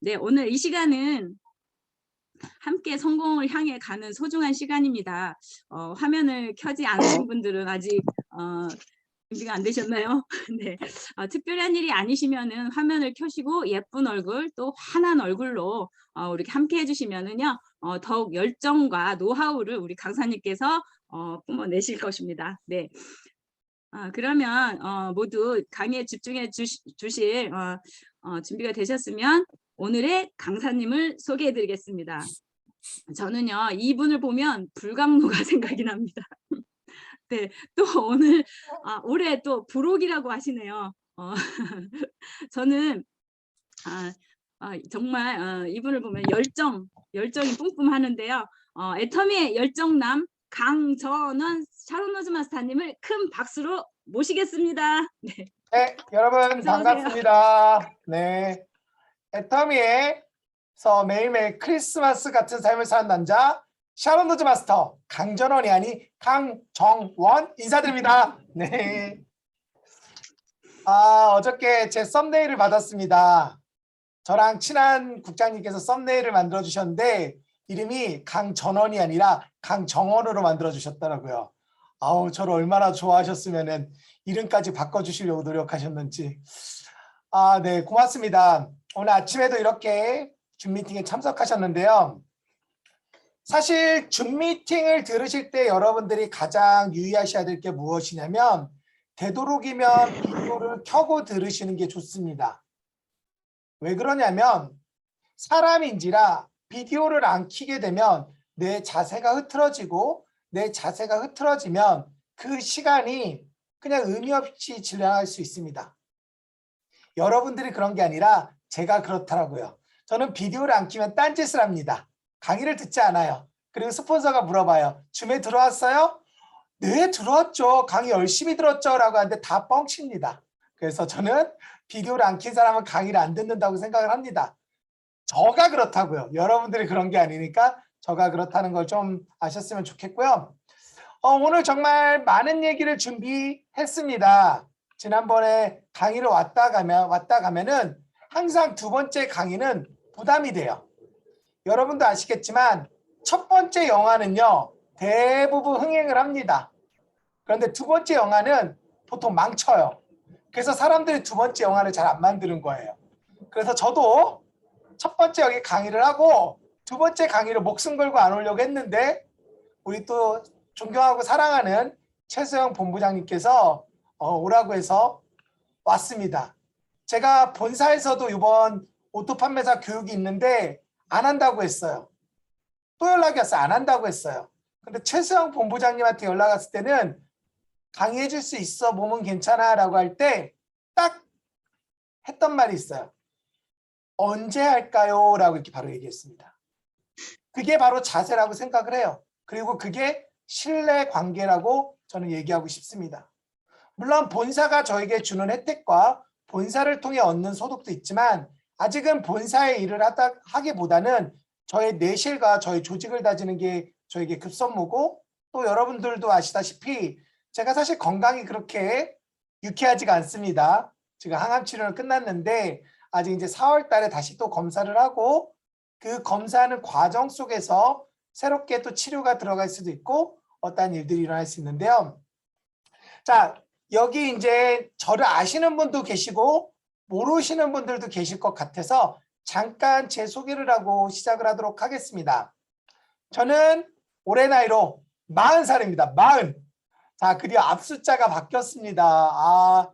네, 오늘 이 시간은 함께 성공을 향해 가는 소중한 시간입니다. 화면을 켜지 않으신 분들은 아직 준비가 안 되셨나요? 네, 특별한 일이 아니시면은 화면을 켜시고 예쁜 얼굴 또 환한 얼굴로 우리 함께 해주시면은요 더욱 열정과 노하우를 우리 강사님께서 뿜어내실 것입니다. 네. 그러면 모두 강의에 집중해 주실 준비가 되셨으면 오늘의 강사님을 소개해 드리겠습니다. 저는요 이분을 보면 불광로가 생각이 납니다. 네, 또 오늘 올해 또 부록이라고 하시네요. 저는 정말 이분을 보면 열정이 뿜뿜하는데요. 애터미의 열정남 강전원 샤론 로즈 마스터님을 큰 박수로 모시겠습니다. 네, 네, 여러분 반갑습니다. 네, 애터미에서 매일매일 크리스마스 같은 삶을 사는 남자 샤론 로즈 마스터 강전원이 아닌 강정원 인사드립니다. 네. 어저께 제 썸네일을 받았습니다. 저랑 친한 국장님께서 썸네일을 만들어 주셨는데 이름이 강전원이 아니라 강정원으로 만들어 주셨더라고요. 아우, 저를 얼마나 좋아하셨으면은 이름까지 바꿔주시려고 노력하셨는지. 네, 고맙습니다. 오늘 아침에도 이렇게 줌 미팅에 참석하셨는데요. 사실 줌 미팅을 들으실 때 여러분들이 가장 유의하셔야 될 게 무엇이냐면 되도록이면 비디오를 켜고 들으시는 게 좋습니다. 왜 그러냐면 사람인지라 비디오를 안 켜게 되면 내 자세가 흐트러지고 내 자세가 흐트러지면 그 시간이 그냥 의미 없이 지나갈 수 있습니다. 여러분들이 그런 게 아니라 제가 그렇더라고요. 저는 비디오를 안 켜면 딴짓을 합니다. 강의를 듣지 않아요. 그리고 스폰서가 물어봐요. 줌에 들어왔어요? 네, 들어왔죠. 강의 열심히 들었죠. 라고 하는데 다 뻥칩니다. 그래서 저는 비디오를 안 켠 사람은 강의를 안 듣는다고 생각을 합니다. 저가 그렇다고요. 여러분들이 그런 게 아니니까 저가 그렇다는 걸 좀 아셨으면 좋겠고요. 오늘 정말 많은 얘기를 준비했습니다. 지난번에 강의를 왔다 가면은 항상 두 번째 강의는 부담이 돼요. 여러분도 아시겠지만 첫 번째 영화는요 대부분 흥행을 합니다. 그런데 두 번째 영화는 보통 망쳐요. 그래서 사람들이 두 번째 영화를 잘 안 만드는 거예요. 그래서 저도 첫 번째 여기 강의를 하고 두 번째 강의를 목숨 걸고 안 오려고 했는데 우리 또 존경하고 사랑하는 최수영 본부장님께서 오라고 해서 왔습니다. 제가 본사에서도 이번 오토 판매사 교육이 있는데 안 한다고 했어요. 또 연락이 왔어요. 안 한다고 했어요. 근데 최수영 본부장님한테 연락 왔을 때는 강의해 줄 수 있어, 몸은 괜찮아 라고 할 때 딱 했던 말이 있어요. 언제 할까요? 라고 이렇게 바로 얘기했습니다. 그게 바로 자세라고 생각을 해요. 그리고 그게 신뢰 관계라고 저는 얘기하고 싶습니다. 물론 본사가 저에게 주는 혜택과 본사를 통해 얻는 소득도 있지만 아직은 본사의 일을 하기보다는 저의 내실과 저의 조직을 다지는 게 저에게 급선무고, 또 여러분들도 아시다시피 제가 사실 건강이 그렇게 유쾌하지가 않습니다. 지금 항암 치료는 끝났는데 아직 이제 4월 달에 다시 또 검사를 하고 그 검사하는 과정 속에서 새롭게 또 치료가 들어갈 수도 있고 어떠한 일들이 일어날 수 있는데요. 자, 여기 이제 저를 아시는 분도 계시고 모르시는 분들도 계실 것 같아서 잠깐 제 소개를 하고 시작을 하도록 하겠습니다. 저는 올해 나이로 40살입니다. 40. 자, 드디어 앞숫자가 바뀌었습니다.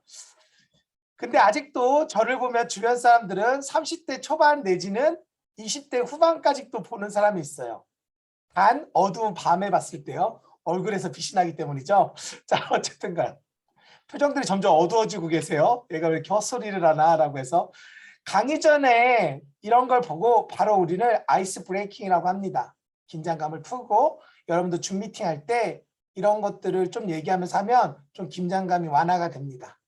근데 아직도 저를 보면 주변 사람들은 30대 초반 내지는 20대 후반까지도 보는 사람이 있어요. 단 어두운 밤에 봤을 때요. 얼굴에서 빛이 나기 때문이죠. 자, 어쨌든간 표정들이 점점 어두워지고 계세요. 얘가 왜 이렇게 헛소리를 하나 라고 해서 강의 전에 이런 걸 보고 바로 우리는 아이스 브레이킹이라고 합니다. 긴장감을 풀고 여러분도 줌 미팅 할 때 이런 것들을 좀 얘기하면서 하면 좀 긴장감이 완화가 됩니다.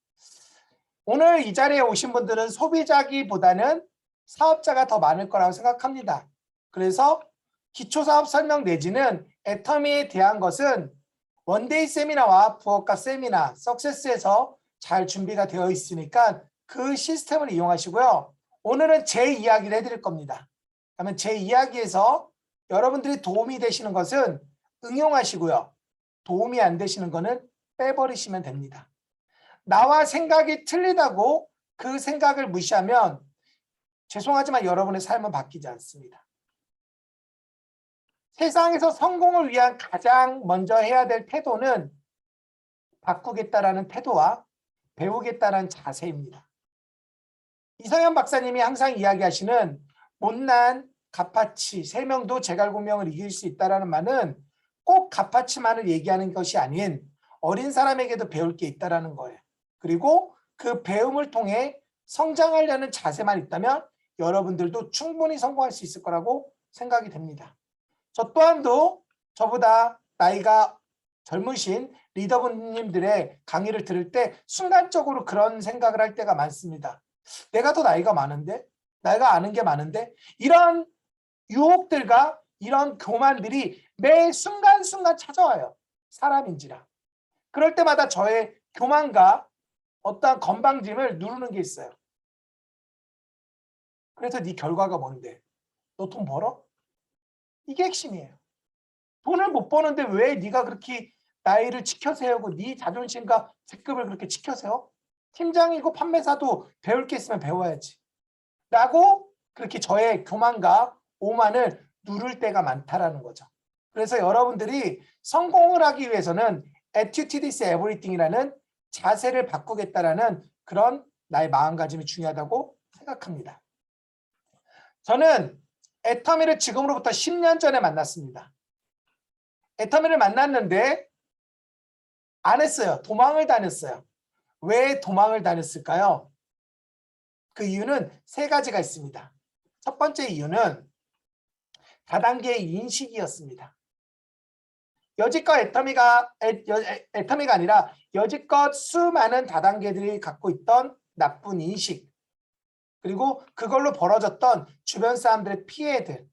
오늘 이 자리에 오신 분들은 소비자기보다는 사업자가 더 많을 거라고 생각합니다. 그래서 기초사업 설명 내지는 애터미에 대한 것은 원데이 세미나와 부업과 세미나, 석세스에서 잘 준비가 되어 있으니까 그 시스템을 이용하시고요. 오늘은 제 이야기를 해드릴 겁니다. 그러면 제 이야기에서 여러분들이 도움이 되시는 것은 응용하시고요. 도움이 안 되시는 거는 빼버리시면 됩니다. 나와 생각이 틀리다고 그 생각을 무시하면 죄송하지만 여러분의 삶은 바뀌지 않습니다. 세상에서 성공을 위한 가장 먼저 해야 될 태도는 바꾸겠다라는 태도와 배우겠다라는 자세입니다. 이상현 박사님이 항상 이야기하시는 못난 갑파치 3명도 제갈공명을 이길 수 있다는 말은 꼭 갑파치만을 얘기하는 것이 아닌 어린 사람에게도 배울 게 있다는 거예요. 그리고 그 배움을 통해 성장하려는 자세만 있다면 여러분들도 충분히 성공할 수 있을 거라고 생각이 됩니다. 저 또한도 저보다 나이가 젊으신 리더분님들의 강의를 들을 때 순간적으로 그런 생각을 할 때가 많습니다. 내가 더 나이가 많은데? 내가 아는 게 많은데? 이런 유혹들과 이런 교만들이 매 순간순간 찾아와요. 사람인지라. 그럴 때마다 저의 교만과 어떠한 건방짐을 누르는 게 있어요. 그래서 네 결과가 뭔데? 너 돈 벌어? 이게 핵심이에요. 돈을 못 버는데 왜 네가 그렇게 나이를 지켜 세우고 네 자존심과 직급을 그렇게 지켜 세워? 팀장이고 판매사도 배울 게 있으면 배워야지. 라고 그렇게 저의 교만과 오만을 누를 때가 많다라는 거죠. 그래서 여러분들이 성공을 하기 위해서는 attitude is everything이라는 자세를 바꾸겠다라는 그런 나의 마음가짐이 중요하다고 생각합니다. 저는 애터미를 지금으로부터 10년 전에 만났습니다. 애터미를 만났는데 안 했어요. 도망을 다녔어요. 왜 도망을 다녔을까요? 그 이유는 3가지가 있습니다. 첫 번째 이유는 다단계의 인식이었습니다. 여지껏 애터미가 아니라 여지껏 수많은 다단계들이 갖고 있던 나쁜 인식, 그리고 그걸로 벌어졌던 주변 사람들의 피해들.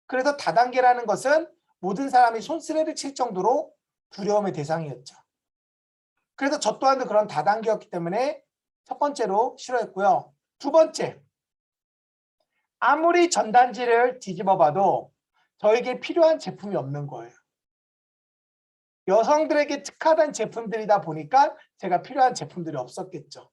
그래서 다단계라는 것은 모든 사람이 손쓰레를 칠 정도로 두려움의 대상이었죠. 그래서 저 또한도 그런 다단계였기 때문에 첫 번째로 싫어했고요. 두 번째, 아무리 전단지를 뒤집어 봐도 저에게 필요한 제품이 없는 거예요. 여성들에게 특화된 제품들이다 보니까 제가 필요한 제품들이 없었겠죠.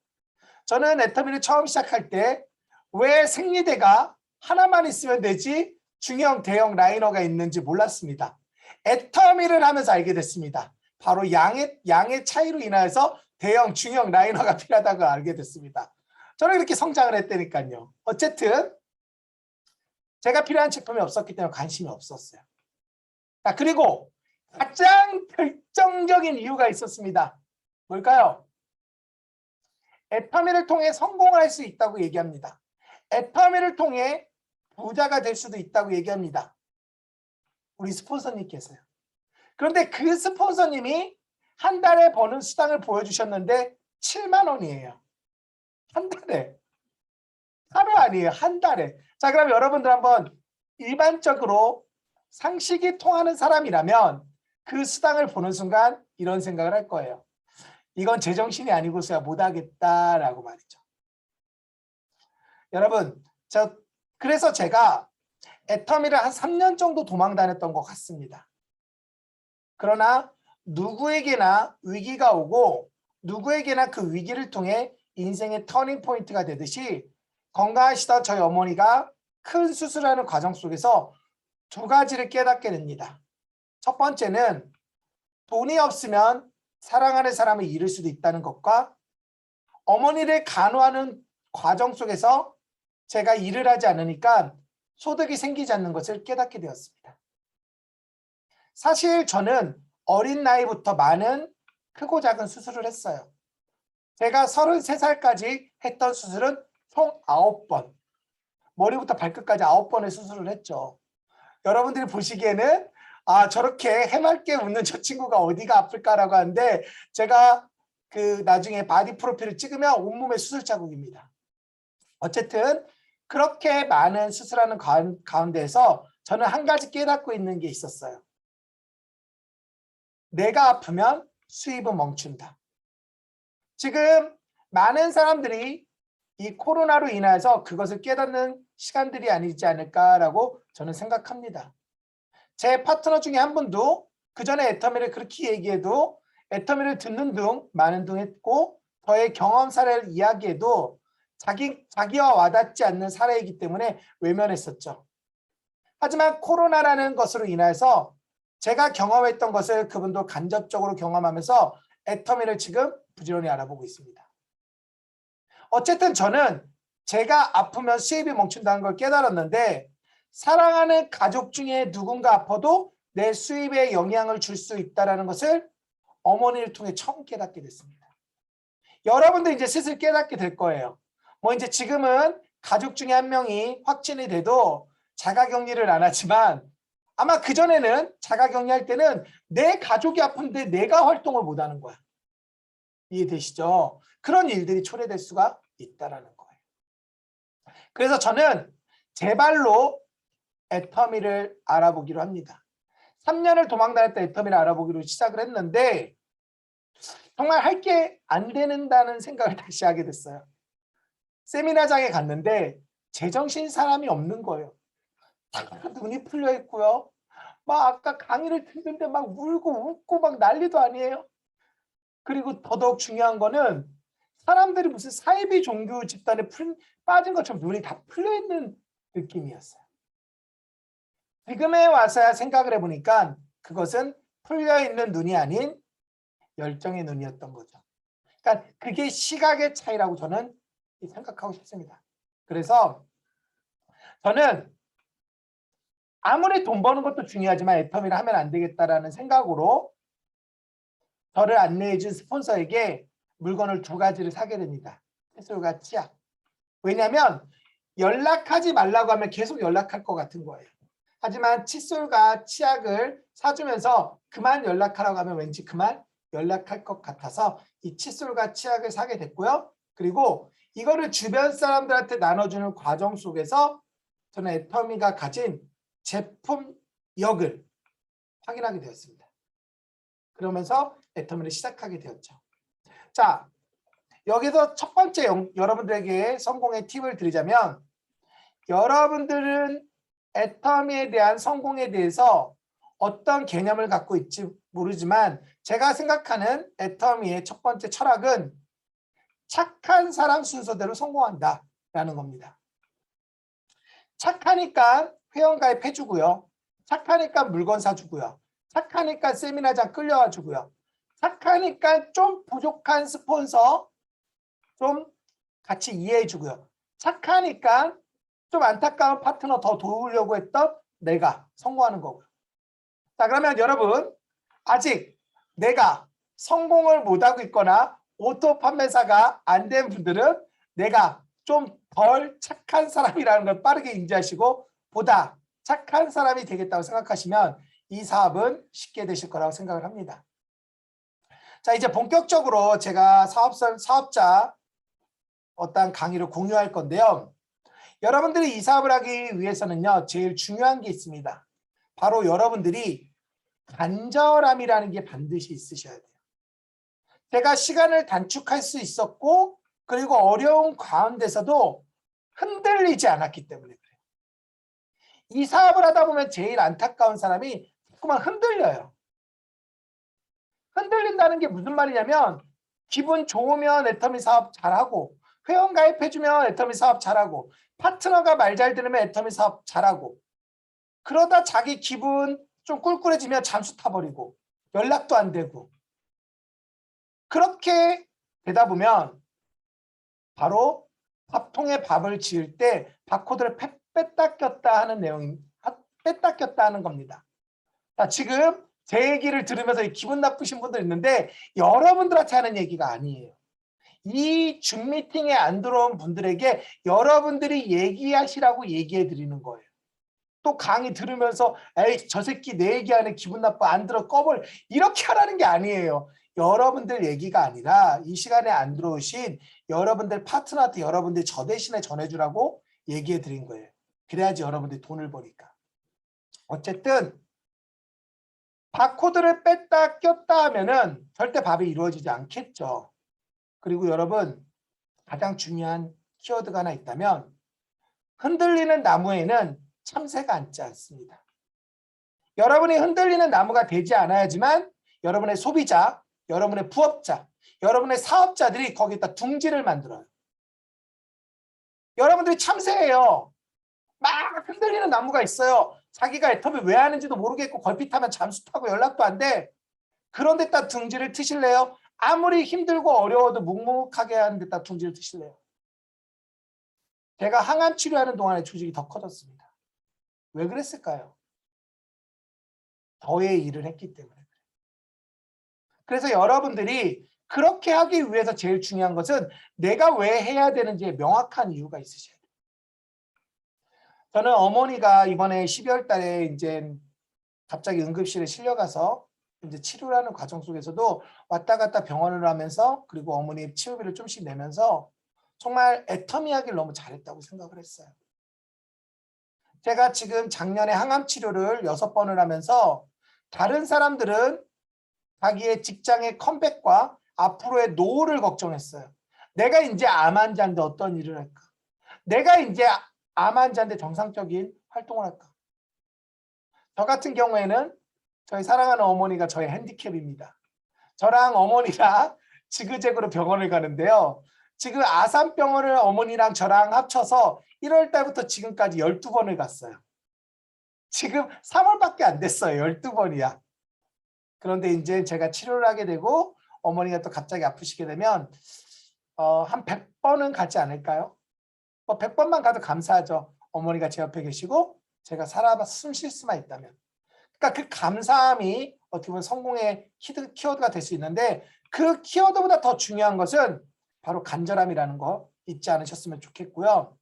저는 애터미를 처음 시작할 때 왜 생리대가 하나만 있으면 되지 중형, 대형 라이너가 있는지 몰랐습니다. 애터미를 하면서 알게 됐습니다. 바로 양의 차이로 인하여서 대형, 중형 라이너가 필요하다고 알게 됐습니다. 저는 이렇게 성장을 했다니까요. 어쨌든 제가 필요한 제품이 없었기 때문에 관심이 없었어요. 자, 그리고 가장 결정적인 이유가 있었습니다. 뭘까요? 애터미를 통해 성공을 할 수 있다고 얘기합니다. 애터미를 통해 부자가 될 수도 있다고 얘기합니다. 우리 스폰서님께서요. 그런데 그 스폰서님이 한 달에 버는 수당을 보여주셨는데 7만 원이에요. 한 달에. 하루 아니에요. 한 달에. 자, 그럼 여러분들 한번 일반적으로 상식이 통하는 사람이라면 그 수당을 보는 순간 이런 생각을 할 거예요. 이건 제정신이 아니고서야 못하겠다라고 말이죠. 여러분, 그래서 제가 애터미를 한 3년 정도 도망 다녔던 것 같습니다. 그러나 누구에게나 위기가 오고 누구에게나 그 위기를 통해 인생의 터닝 포인트가 되듯이 건강하시던 저희 어머니가 큰 수술하는 과정 속에서 2가지를 깨닫게 됩니다. 첫 번째는 돈이 없으면 사랑하는 사람을 잃을 수도 있다는 것과 어머니를 간호하는 과정 속에서 제가 일을 하지 않으니까 소득이 생기지 않는 것을 깨닫게 되었습니다. 사실 저는 어린 나이부터 많은 크고 작은 수술을 했어요. 제가 33살까지 했던 수술은 총 9번. 머리부터 발끝까지 9번의 수술을 했죠. 여러분들이 보시기에는 저렇게 해맑게 웃는 저 친구가 어디가 아플까라고 하는데 제가 그 나중에 바디 프로필을 찍으면 온몸에 수술 자국입니다. 어쨌든 그렇게 많은 수술하는 가운데에서 저는 한 가지 깨닫고 있는 게 있었어요. 내가 아프면 수입은 멈춘다. 지금 많은 사람들이 이 코로나로 인해서 그것을 깨닫는 시간들이 아니지 않을까라고 저는 생각합니다. 제 파트너 중에 한 분도 그 전에 애터미를 그렇게 얘기해도 애터미를 듣는 등 많은 등 했고 저의 경험 사례를 이야기해도 자기와 와닿지 않는 사례이기 때문에 외면했었죠. 하지만 코로나라는 것으로 인해서 제가 경험했던 것을 그분도 간접적으로 경험하면서 애터미를 지금 부지런히 알아보고 있습니다. 어쨌든 저는 제가 아프면 수입이 멈춘다는 걸 깨달았는데 사랑하는 가족 중에 누군가 아파도 내 수입에 영향을 줄 수 있다는 것을 어머니를 통해 처음 깨닫게 됐습니다. 여러분도 이제 슬슬 깨닫게 될 거예요. 뭐 이제 지금은 가족 중에 한 명이 확진이 돼도 자가격리를 안 하지만 아마 그전에는 자가격리할 때는 내 가족이 아픈데 내가 활동을 못 하는 거야. 이해되시죠? 그런 일들이 초래될 수가 있다라는 거예요. 그래서 저는 제 발로 애터미를 알아보기로 합니다. 3년을 도망다녔다 애터미를 알아보기로 시작을 했는데 정말 할 게 안 되는다는 생각을 다시 하게 됐어요. 세미나장에 갔는데 제정신 사람이 없는 거예요. 눈이 풀려 있고요. 막 아까 강의를 듣는데 막 울고 웃고 막 난리도 아니에요. 그리고 더더욱 중요한 거는 사람들이 무슨 사이비 종교 집단에 빠진 것처럼 눈이 다 풀려 있는 느낌이었어요. 지금에 와서야 생각을 해보니까 그것은 풀려 있는 눈이 아닌 열정의 눈이었던 거죠. 그러니까 그게 시각의 차이라고 저는 생각하고 싶습니다. 그래서 저는 아무리 돈 버는 것도 중요하지만 애터미를 하면 안 되겠다라는 생각으로 저를 안내해 준 스폰서에게 물건을 2가지를 사게 됩니다. 칫솔과 치약. 왜냐하면 연락하지 말라고 하면 계속 연락할 것 같은 거예요. 하지만 칫솔과 치약을 사주면서 그만 연락하라고 하면 왠지 그만 연락할 것 같아서 이 칫솔과 치약을 사게 됐고요. 그리고 이거를 주변 사람들한테 나눠주는 과정 속에서 저는 애터미가 가진 제품력을 확인하게 되었습니다. 그러면서 애터미를 시작하게 되었죠. 자, 여기서 첫 번째 여러분들에게 성공의 팁을 드리자면 여러분들은 애터미에 대한 성공에 대해서 어떤 개념을 갖고 있지 모르지만 제가 생각하는 애터미의 첫 번째 철학은 착한 사람 순서대로 성공한다 라는 겁니다. 착하니까 회원가입 해주고요. 착하니까 물건 사주고요. 착하니까 세미나장 끌려와 주고요. 착하니까 좀 부족한 스폰서 좀 같이 이해해 주고요. 착하니까 좀 안타까운 파트너 더 도우려고 했던 내가 성공하는 거고요. 자, 그러면 여러분 아직 내가 성공을 못하고 있거나 오토 판매사가 안 된 분들은 내가 좀 덜 착한 사람이라는 걸 빠르게 인지하시고 보다 착한 사람이 되겠다고 생각하시면 이 사업은 쉽게 되실 거라고 생각을 합니다. 자, 이제 본격적으로 제가 사업자 어떤 강의를 공유할 건데요. 여러분들이 이 사업을 하기 위해서는요, 제일 중요한 게 있습니다. 바로 여러분들이 간절함이라는 게 반드시 있으셔야 돼요. 제가 시간을 단축할 수 있었고 그리고 어려운 가운데서도 흔들리지 않았기 때문에 그래요. 이 사업을 하다 보면 제일 안타까운 사람이 자꾸만 흔들려요. 흔들린다는 게 무슨 말이냐면 기분 좋으면 애터미 사업 잘하고 회원 가입해주면 애터미 사업 잘하고 파트너가 말 잘 들으면 애터미 사업 잘하고 그러다 자기 기분 좀 꿀꿀해지면 잠수 타버리고 연락도 안 되고 그렇게 되다 보면 바로 밥통에 밥을 지을 때 바코드를 뺐다 꼈다 하는 내용이 뺐다 꼈다 하는 겁니다. 자, 지금 제 얘기를 들으면서 기분 나쁘신 분들 있는데 여러분들한테 하는 얘기가 아니에요. 이 줌 미팅에 안 들어온 분들에게 여러분들이 얘기하시라고 얘기해 드리는 거예요. 또 강의 들으면서 에이 저 새끼 내 얘기하네 기분 나빠 안 들어 꺼볼 이렇게 하라는 게 아니에요. 여러분들 얘기가 아니라 이 시간에 안 들어오신 여러분들 파트너한테 여러분들이 저 대신에 전해주라고 얘기해 드린 거예요. 그래야지 여러분들이 돈을 버니까. 어쨌든 바코드를 뺐다 꼈다 하면은 절대 밥이 이루어지지 않겠죠. 그리고 여러분 가장 중요한 키워드가 하나 있다면 흔들리는 나무에는 참새가 앉지 않습니다. 여러분이 흔들리는 나무가 되지 않아야지만 여러분의 소비자, 여러분의 부업자, 여러분의 사업자들이 거기다 둥지를 만들어요. 여러분들이 참새예요. 막 흔들리는 나무가 있어요. 자기가 애터미 왜 하는지도 모르겠고 걸핏하면 잠수 타고 연락도 안 돼. 그런 데다 둥지를 트실래요? 아무리 힘들고 어려워도 묵묵하게 하는 데다 둥지를 트실래요? 제가 항암 치료하는 동안에 조직이 더 커졌습니다. 왜 그랬을까요? 저의 일을 했기 때문에. 그래서 여러분들이 그렇게 하기 위해서 제일 중요한 것은 내가 왜 해야 되는지에 명확한 이유가 있으셔야 돼요. 저는 어머니가 이번에 12월 달에 이제 갑자기 응급실에 실려가서 이제 치료를 하는 과정 속에서도 왔다 갔다 병원을 하면서 그리고 어머니 치료비를 좀씩 내면서 정말 애터미하기를 너무 잘했다고 생각을 했어요. 제가 지금 작년에 항암 치료를 6번을 하면서 다른 사람들은 자기의 직장의 컴백과 앞으로의 노후를 걱정했어요. 내가 이제 암 환자인데 어떤 일을 할까? 내가 이제 암 환자인데 정상적인 활동을 할까? 저 같은 경우에는 저희 사랑하는 어머니가 저의 핸디캡입니다. 저랑 어머니랑 지그재그로 병원을 가는데요. 지금 아산병원을 어머니랑 저랑 합쳐서 1월 달부터 지금까지 12번을 갔어요. 지금 3월밖에 안 됐어요. 12번이야. 그런데 이제 제가 치료를 하게 되고 어머니가 또 갑자기 아프시게 되면 한 100번은 가지 않을까요? 100번만 가도 감사하죠. 어머니가 제 옆에 계시고 제가 살아 숨 쉴 수만 있다면. 그러니까 그 감사함이 어떻게 보면 성공의 키워드가 될 수 있는데 그 키워드보다 더 중요한 것은 바로 간절함이라는 거 잊지 않으셨으면 좋겠고요.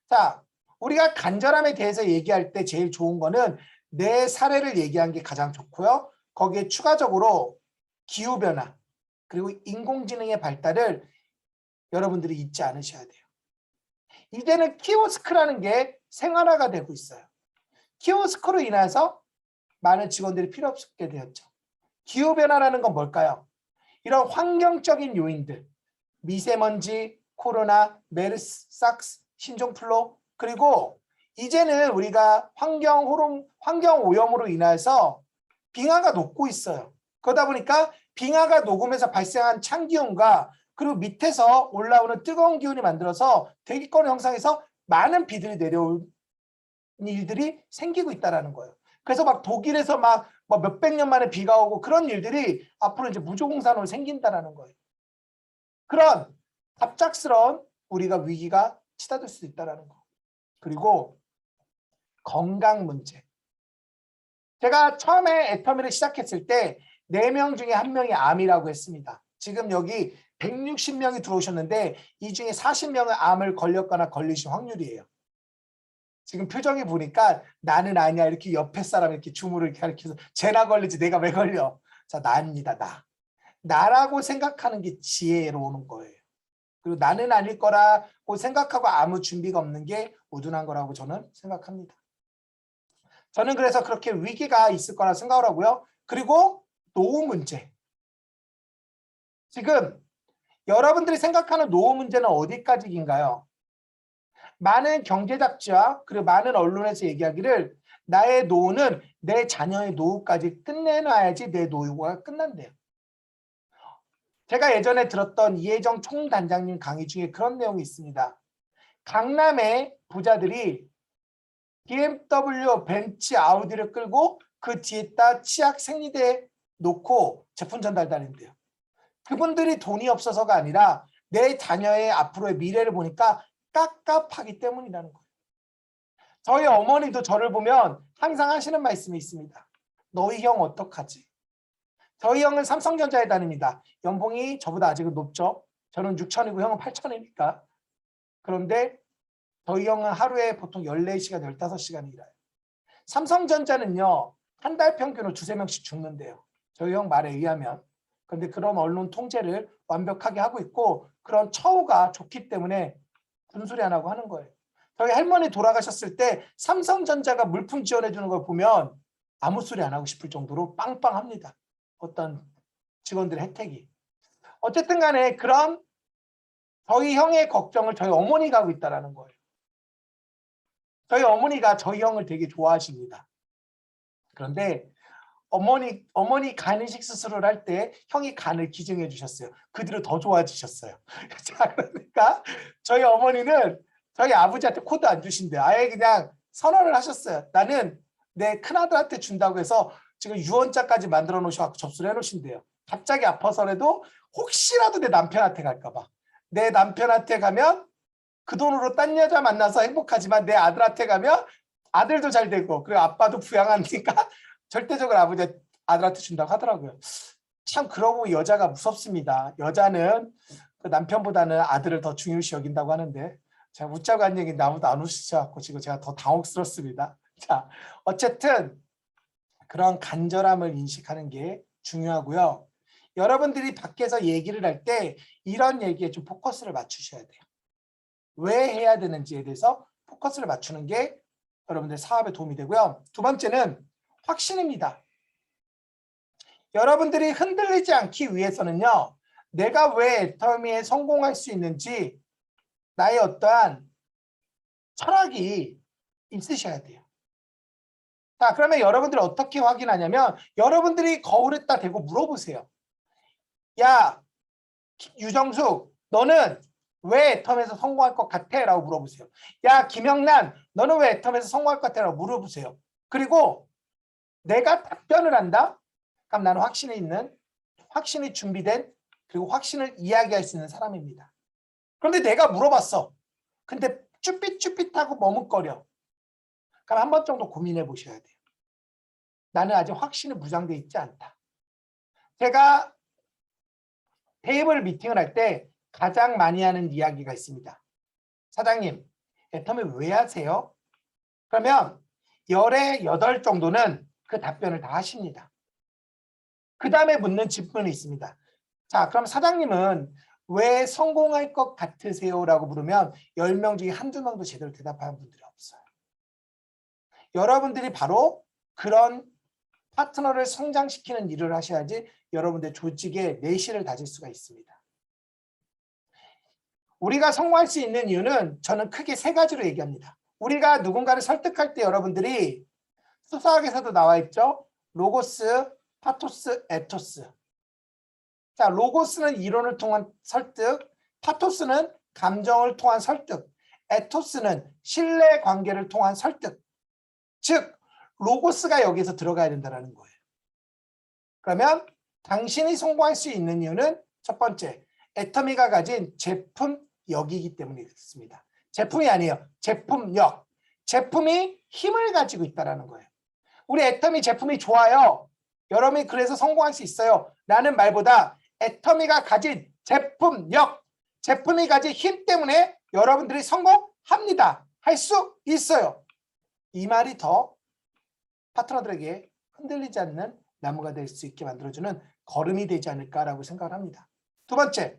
자, 우리가 간절함에 대해서 얘기할 때 제일 좋은 거는 내 사례를 얘기한 게 가장 좋고요. 거기에 추가적으로 기후변화 그리고 인공지능의 발달을 여러분들이 잊지 않으셔야 돼요. 이제는 키오스크라는 게 생활화가 되고 있어요. 키오스크로 인해서 많은 직원들이 필요 없게 되었죠. 기후변화라는 건 뭘까요? 이런 환경적인 요인들, 미세먼지, 코로나, 메르스, 사스, 신종플루 그리고 이제는 우리가 환경 오염으로 인해서 빙하가 녹고 있어요. 그러다 보니까 빙하가 녹으면서 발생한 찬기온과 그리고 밑에서 올라오는 뜨거운 기운이 만들어서 대기권을 형성해서 많은 비들이 내려올 일들이 생기고 있다는 거예요. 그래서 막 독일에서 막 몇백 년 만에 비가 오고 그런 일들이 앞으로 이제 무조공산으로 생긴다는 거예요. 그런 갑작스러운 우리가 위기가 치닫을 수 있다는 거. 그리고 건강 문제. 제가 처음에 애터미를 시작했을 때 4명 중에 1명이 암이라고 했습니다. 지금 여기 160명이 들어오셨는데 이 중에 40명은 암을 걸렸거나 걸리신 확률이에요. 지금 표정이 보니까 나는 아니야 이렇게 옆에 사람 이렇게 주무를 가리켜서 쟤나 걸리지 내가 왜 걸려. 자, 나입니다. 나라고 생각하는 게 지혜로 오는 거예요. 그리고 나는 아닐 거라고 생각하고 아무 준비가 없는 게 우둔한 거라고 저는 생각합니다. 저는 그래서 그렇게 위기가 있을 거라 생각을 하고요. 그리고 노후 문제. 지금 여러분들이 생각하는 노후 문제는 어디까지인가요? 많은 경제 잡지와 그리고 많은 언론에서 얘기하기를 나의 노후는 내 자녀의 노후까지 끝내놔야지 내 노후가 끝난대요. 제가 예전에 들었던 이혜정 총단장님 강의 중에 그런 내용이 있습니다. 강남의 부자들이 BMW, 벤츠, 아우디를 끌고 그 뒤에다 치약 생리대 놓고 제품 전달다닌대요. 그분들이 돈이 없어서가 아니라 내 자녀의 앞으로의 미래를 보니까 깝깝하기 때문이라는 거예요. 저희 어머니도 저를 보면 항상 하시는 말씀이 있습니다. 너희 형 어떡하지? 저희 형은 삼성전자에 다닙니다. 연봉이 저보다 아직은 높죠. 저는 6천이고 형은 8천이니까. 그런데 저희 형은 하루에 보통 14시간, 15시간 일해요. 삼성전자는요. 한 달 평균으로 2~3명씩 죽는데요. 저희 형 말에 의하면. 그런데 그런 언론 통제를 완벽하게 하고 있고 그런 처우가 좋기 때문에 군소리 안 하고 하는 거예요. 저희 할머니 돌아가셨을 때 삼성전자가 물품 지원해 주는 걸 보면 아무 소리 안 하고 싶을 정도로 빵빵합니다. 어떤 직원들의 혜택이. 어쨌든 간에 그런 저희 형의 걱정을 저희 어머니가 하고 있다는 거예요. 저희 어머니가 저희 형을 되게 좋아하십니다. 그런데 어머니 간이식 수술을 할 때 형이 간을 기증해 주셨어요. 그 뒤로 더 좋아지셨어요. 자, 그러니까 저희 어머니는 저희 아버지한테 코드 안 주신대요. 아예 그냥 선언을 하셨어요. 나는 내 큰아들한테 준다고 해서 지금 유언자까지 만들어 놓으셔서 접수를 해 놓으신대요. 갑자기 아파서라도 혹시라도 내 남편한테 갈까 봐. 내 남편한테 가면 그 돈으로 딴 여자 만나서 행복하지만 내 아들한테 가면 아들도 잘 되고 그리고 아빠도 부양하니까 절대적으로 아들한테 준다고 하더라고요. 참 그러고 여자가 무섭습니다. 여자는 그 남편보다는 아들을 더 중요시 여긴다고 하는데 제가 웃자고 한 얘기인데 아무도 안 웃으셔서 지금 제가 더 당혹스럽습니다. 자, 어쨌든 그런 간절함을 인식하는 게 중요하고요. 여러분들이 밖에서 얘기를 할 때 이런 얘기에 좀 포커스를 맞추셔야 돼요. 왜 해야 되는지에 대해서 포커스를 맞추는 게 여러분들 사업에 도움이 되고요. 두 번째는 확신입니다. 여러분들이 흔들리지 않기 위해서는요. 내가 왜 애터미에 성공할 수 있는지 나의 어떠한 철학이 있으셔야 돼요. 자, 그러면 여러분들이 어떻게 확인하냐면 여러분들이 거울에다 대고 물어보세요. 야, 유정숙, 너는 왜 애텀에서 성공할 것 같아? 라고 물어보세요. 야, 김영란, 너는 왜 애텀에서 성공할 것 같아? 라고 물어보세요. 그리고 내가 답변을 한다? 그럼 나는 확신이 있는, 확신이 준비된, 그리고 확신을 이야기할 수 있는 사람입니다. 그런데 내가 물어봤어. 근데 쭈삣쭈삣하고 머뭇거려. 그럼 한 번 정도 고민해 보셔야 돼요. 나는 아직 확신이 무장돼 있지 않다. 제가 테이블 미팅을 할 때 가장 많이 하는 이야기가 있습니다. 사장님, 애터미 왜 하세요? 그러면 열의 8 정도는 그 답변을 다 하십니다. 그 다음에 묻는 질문이 있습니다. 자, 그럼 사장님은 왜 성공할 것 같으세요? 라고 물으면 10명 중에 한두 명도 제대로 대답하는 분들이 없어요. 여러분들이 바로 그런 파트너를 성장시키는 일을 하셔야지 여러분들 조직의 내실을 다질 수가 있습니다. 우리가 성공할 수 있는 이유는 저는 크게 3가지로 얘기합니다. 우리가 누군가를 설득할 때 여러분들이 수사학에서도 나와 있죠. 로고스, 파토스, 에토스. 자, 로고스는 이론을 통한 설득, 파토스는 감정을 통한 설득, 에토스는 신뢰 관계를 통한 설득. 즉, 로고스가 여기서 들어가야 된다는 거예요. 그러면 당신이 성공할 수 있는 이유는 첫 번째, 애터미가 가진 제품력이기 때문에 그렇습니다. 제품이 아니에요. 제품력. 제품이 힘을 가지고 있다는 거예요. 우리 애터미 제품이 좋아요. 여러분이 그래서 성공할 수 있어요. 라는 말보다 애터미가 가진 제품력, 제품이 가진 힘 때문에 여러분들이 성공합니다. 할 수 있어요. 이 말이 더 파트너들에게 흔들리지 않는 나무가 될 수 있게 만들어주는 걸음이 되지 않을까라고 생각을 합니다. 두 번째,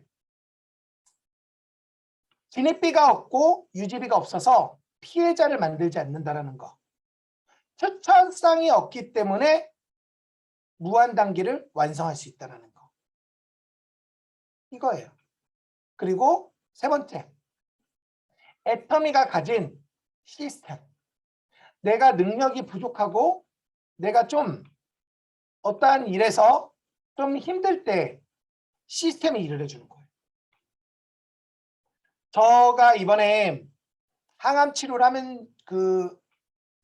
진입비가 없고 유지비가 없어서 피해자를 만들지 않는다는 거. 추천성이 없기 때문에 무한 단계를 완성할 수 있다는 거. 이거예요. 그리고 세 번째, 애터미가 가진 시스템. 내가 능력이 부족하고 내가 좀 어떠한 일에서 좀 힘들 때 시스템이 일을 해주는 거예요. 제가 이번에 항암 치료를 하면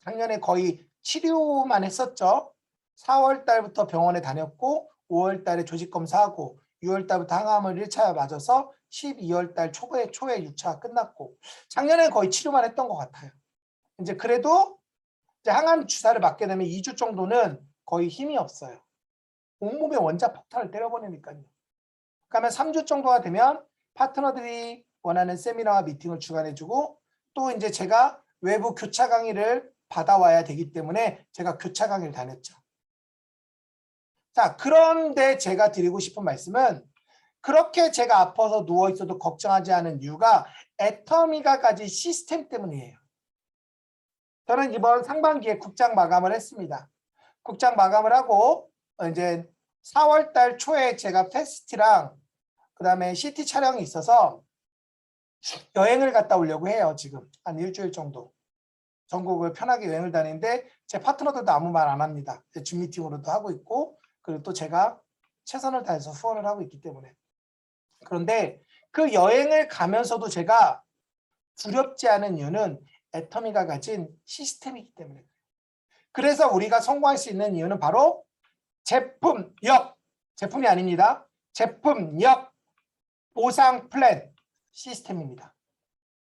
작년에 거의 치료만 했었죠. 4월 달부터 병원에 다녔고 5월 달에 조직 검사하고 6월 달부터 항암을 1차 맞아서 12월 달 초에 6차 끝났고 작년에 거의 치료만 했던 것 같아요. 이제 그래도 이제 항암 주사를 맞게 되면 2주 정도는 거의 힘이 없어요. 온몸에 원자 폭탄을 때려보내니까요. 그러면 3주 정도가 되면 파트너들이 원하는 세미나와 미팅을 주관해주고 또 이제 제가 외부 교차 강의를 받아와야 되기 때문에 제가 교차 강의를 다녔죠. 자, 그런데 제가 드리고 싶은 말씀은 그렇게 제가 아파서 누워있어도 걱정하지 않은 이유가 애터미가 가진 시스템 때문이에요. 저는 이번 상반기에 국장 마감을 했습니다. 국장 마감을 하고 이제 4월 달 초에 제가 페스티랑 그다음에 CT 촬영이 있어서 여행을 갔다 오려고 해요. 지금 한 일주일 정도. 전국을 편하게 여행을 다니는데 제 파트너들도 아무 말 안 합니다. 줌 미팅으로도 하고 있고 그리고 또 제가 최선을 다해서 후원을 하고 있기 때문에. 그런데 그 여행을 가면서도 제가 두렵지 않은 이유는 애터미가 가진 시스템이기 때문에. 그래서 우리가 성공할 수 있는 이유는 바로 제품력, 제품이 아닙니다. 제품력 보상 플랜 시스템입니다.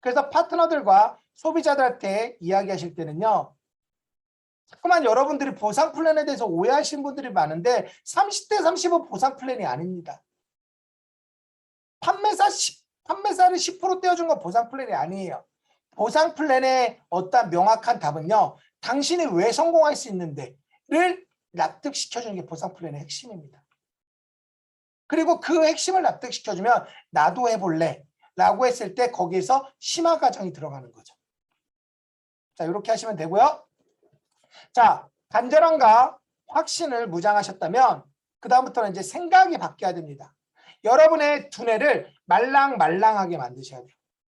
그래서 파트너들과 소비자들한테 이야기하실 때는요. 자꾸만 여러분들이 보상 플랜에 대해서 오해하시는 분들이 많은데 30대 35 보상 플랜이 아닙니다. 판매사를 10% 떼어준 건 보상 플랜이 아니에요. 보상 플랜의 어떤 명확한 답은요. 당신이 왜 성공할 수 있는데를 납득시켜주는 게 보상 플랜의 핵심입니다. 그리고 그 핵심을 납득시켜주면 나도 해볼래 라고 했을 때 거기에서 심화 과정이 들어가는 거죠. 자, 이렇게 하시면 되고요. 자, 간절함과 확신을 무장하셨다면 그 다음부터는 이제 생각이 바뀌어야 됩니다. 여러분의 두뇌를 말랑말랑하게 만드셔야 돼요.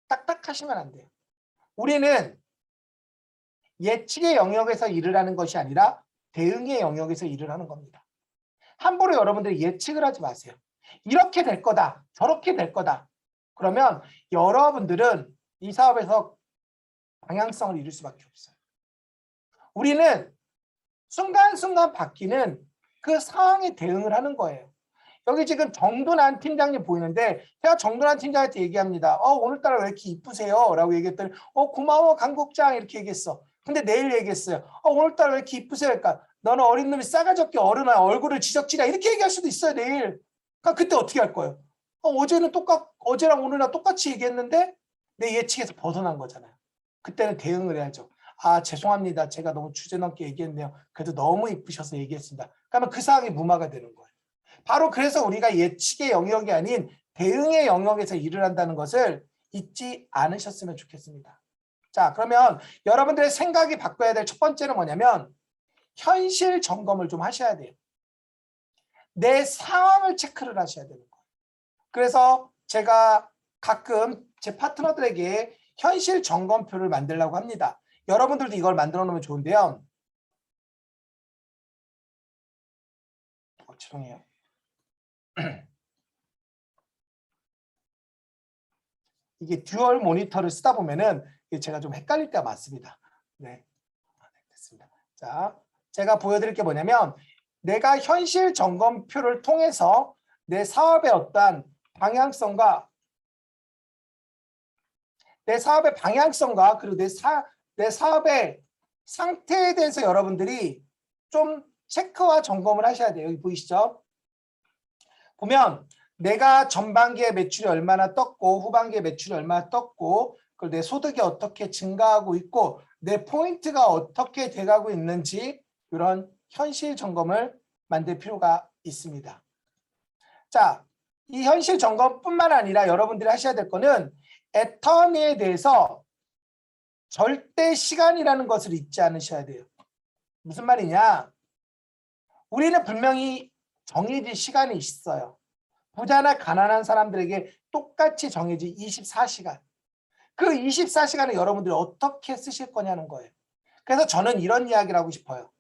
딱딱하시면 안 돼요. 우리는 예측의 영역에서 일을 하는 것이 아니라 대응의 영역에서 일을 하는 겁니다. 함부로 여러분들이 예측을 하지 마세요. 이렇게 될 거다, 저렇게 될 거다. 그러면 여러분들은 이 사업에서 방향성을 잃을 수밖에 없어요. 우리는 순간순간 바뀌는 그 상황에 대응을 하는 거예요. 여기 지금 정둔환 팀장님 보이는데 제가 정둔환 팀장한테 얘기합니다. 오늘따라 왜 이렇게 이쁘세요? 라고 얘기했더니 고마워 강국장 이렇게 얘기했어. 근데 내일 얘기했어요. 오늘따라 왜 이렇게 이쁘세요? 그러니까 너는 어린 놈이 싸가지 없게 어른아 얼굴을 지적질이야 이렇게 얘기할 수도 있어요. 내일. 그러니까 그때 어떻게 할 거예요? 어제랑 오늘이랑 똑같이 얘기했는데 내 예측에서 벗어난 거잖아요. 그때는 대응을 해야죠. 죄송합니다. 제가 너무 주제 넘게 얘기했네요. 그래도 너무 이쁘셔서 얘기했습니다. 그러면 그 상황이 무마가 되는 거예요. 바로 그래서 우리가 예측의 영역이 아닌 대응의 영역에서 일을 한다는 것을 잊지 않으셨으면 좋겠습니다. 자, 그러면 여러분들의 생각이 바꿔야 될 첫 번째는 뭐냐면 현실 점검을 좀 하셔야 돼요. 내 상황을 체크를 하셔야 되는 거예요. 그래서 제가 가끔 제 파트너들에게 현실 점검표를 만들려고 합니다. 여러분들도 이걸 만들어 놓으면 좋은데요. 죄송해요. 이게 듀얼 모니터를 쓰다 보면은 제가 좀 헷갈릴 때가 많습니다. 네, 됐습니다. 자, 제가 보여드릴 게 뭐냐면 내가 현실 점검표를 통해서 내 사업의 어떠한 방향성과 그리고 내 사업의 상태에 대해서 여러분들이 좀 체크와 점검을 하셔야 돼요. 여기 보이시죠? 보면 내가 전반기에 매출이 얼마나 떴고 후반기에 매출이 얼마나 떴고 그리고 내 소득이 어떻게 증가하고 있고 내 포인트가 어떻게 돼가고 있는지 이런 현실 점검을 만들 필요가 있습니다. 자, 이 현실 점검뿐만 아니라 여러분들이 하셔야 될 거는 애터미에 대해서 절대 시간이라는 것을 잊지 않으셔야 돼요. 무슨 말이냐? 우리는 분명히 정해진 시간이 있어요. 부자나 가난한 사람들에게 똑같이 정해진 24시간. 그 24시간을 여러분들이 어떻게 쓰실 거냐는 거예요. 그래서 저는 이런 이야기를 하고 싶어요.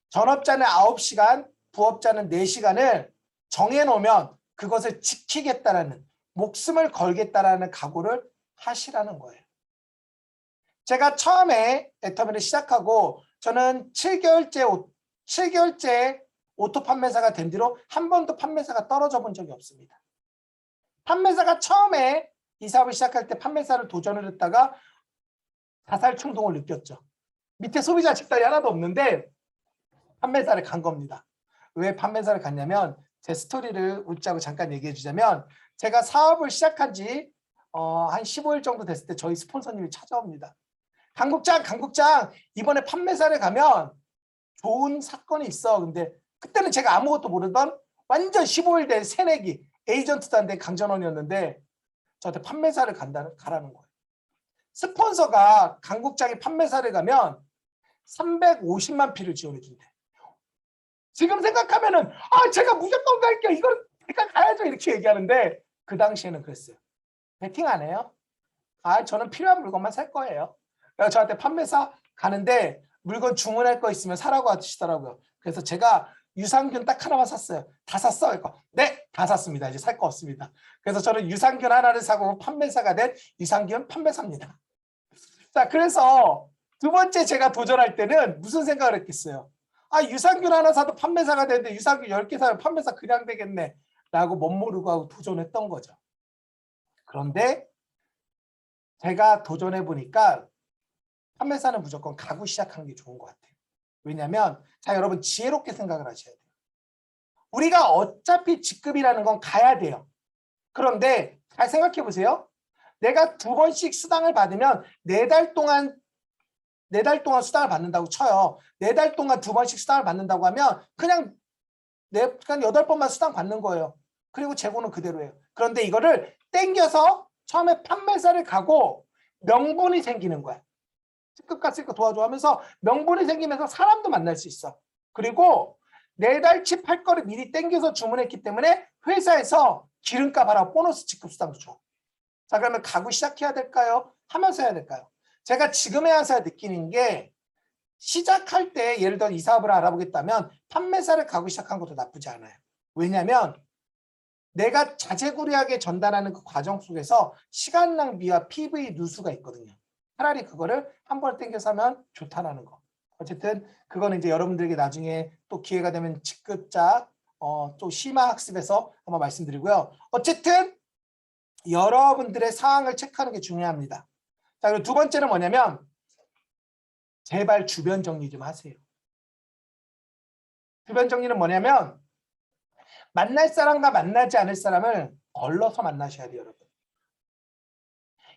전업자는 9시간, 부업자는 4시간을 정해놓으면 그것을 지키겠다라는 목숨을 걸겠다라는 각오를 하시라는 거예요. 제가 처음에 애터미를 시작하고 저는 7개월째 오토 판매사가 된 뒤로 한 번도 판매사가 떨어져 본 적이 없습니다. 판매사가 처음에 이 사업을 시작할 때 판매사를 도전을 했다가 자살 충동을 느꼈죠. 밑에 소비자 집단이 하나도 없는데 판매사를 간 겁니다. 왜 판매사를 갔냐면 제 스토리를 웃자고 잠깐 얘기해 주자면 제가 사업을 시작한 지 한 15일 정도 됐을 때 저희 스폰서님이 찾아옵니다. 강국장 이번에 판매사를 가면 좋은 사건이 있어. 근데 그때는 제가 아무것도 모르던 완전 15일 된 새내기 에이전트도 안 된 강전원이었는데 저한테 판매사를 가라는 거예요. 스폰서가 강국장이 판매사를 가면 350만 피를 지원해 준대. 지금 생각하면은 제가 무조건 갈게요. 이걸 제가 가야죠. 이렇게 얘기하는데 그 당시에는 그랬어요. 베팅 안 해요? 아, 저는 필요한 물건만 살 거예요. 그래서 저한테 판매사 가는데 물건 주문할 거 있으면 사라고 하시더라고요. 그래서 제가 유산균 딱 하나만 샀어요. 다 샀어? 그러니까 네, 다 샀습니다. 이제 살 거 없습니다. 그래서 저는 유산균 하나를 사고 판매사가 된 유산균 판매사입니다. 자, 그래서 두 번째 제가 도전할 때는 무슨 생각을 했겠어요? 아, 유산균 하나 사도 판매사가 되는데 유산균 10개 사면 판매사 그냥 되겠네 라고 멋모르고 하고 도전했던 거죠. 그런데 제가 도전해 보니까 판매사는 무조건 가구 시작하는 게 좋은 것 같아요. 왜냐하면 자, 여러분 지혜롭게 생각을 하셔야 돼요. 우리가 어차피 직급이라는 건 가야 돼요. 그런데 잘 생각해 보세요. 내가 2번씩 수당을 받으면 4달 동안 수당을 받는다고 쳐요. 4달 동안 2번씩 수당을 받는다고 하면 그냥 8번만 수당 받는 거예요. 그리고 재고는 그대로예요. 그런데 이거를 땡겨서 처음에 판매사를 가고 명분이 생기는 거야. C급 쓸 거 도와줘 하면서 명분이 생기면서 사람도 만날 수 있어. 그리고 4달치 팔 거를 미리 땡겨서 주문했기 때문에 회사에서 기름값 하라고 보너스 직급 수당도 줘. 자, 그러면 가구 시작해야 될까요? 하면서 해야 될까요? 제가 지금 해야서 느끼는 게 시작할 때 예를 들어 이 사업을 알아보겠다면 판매사를 가구 시작한 것도 나쁘지 않아요. 왜냐하면 내가 자재구리하게 전달하는 그 과정 속에서 시간 낭비와 PV 누수가 있거든요. 차라리 그거를 한 번에 땡겨서 하면 좋다라는 거. 어쨌든 그거는 이제 여러분들에게 나중에 또 기회가 되면 직급작 또 심화 학습에서 한번 말씀드리고요. 어쨌든 여러분들의 상황을 체크하는 게 중요합니다. 자, 그리고 두 번째는 뭐냐면 제발 주변 정리 좀 하세요. 주변 정리는 뭐냐면 만날 사람과 만나지 않을 사람을 걸러서 만나셔야 돼요, 여러분.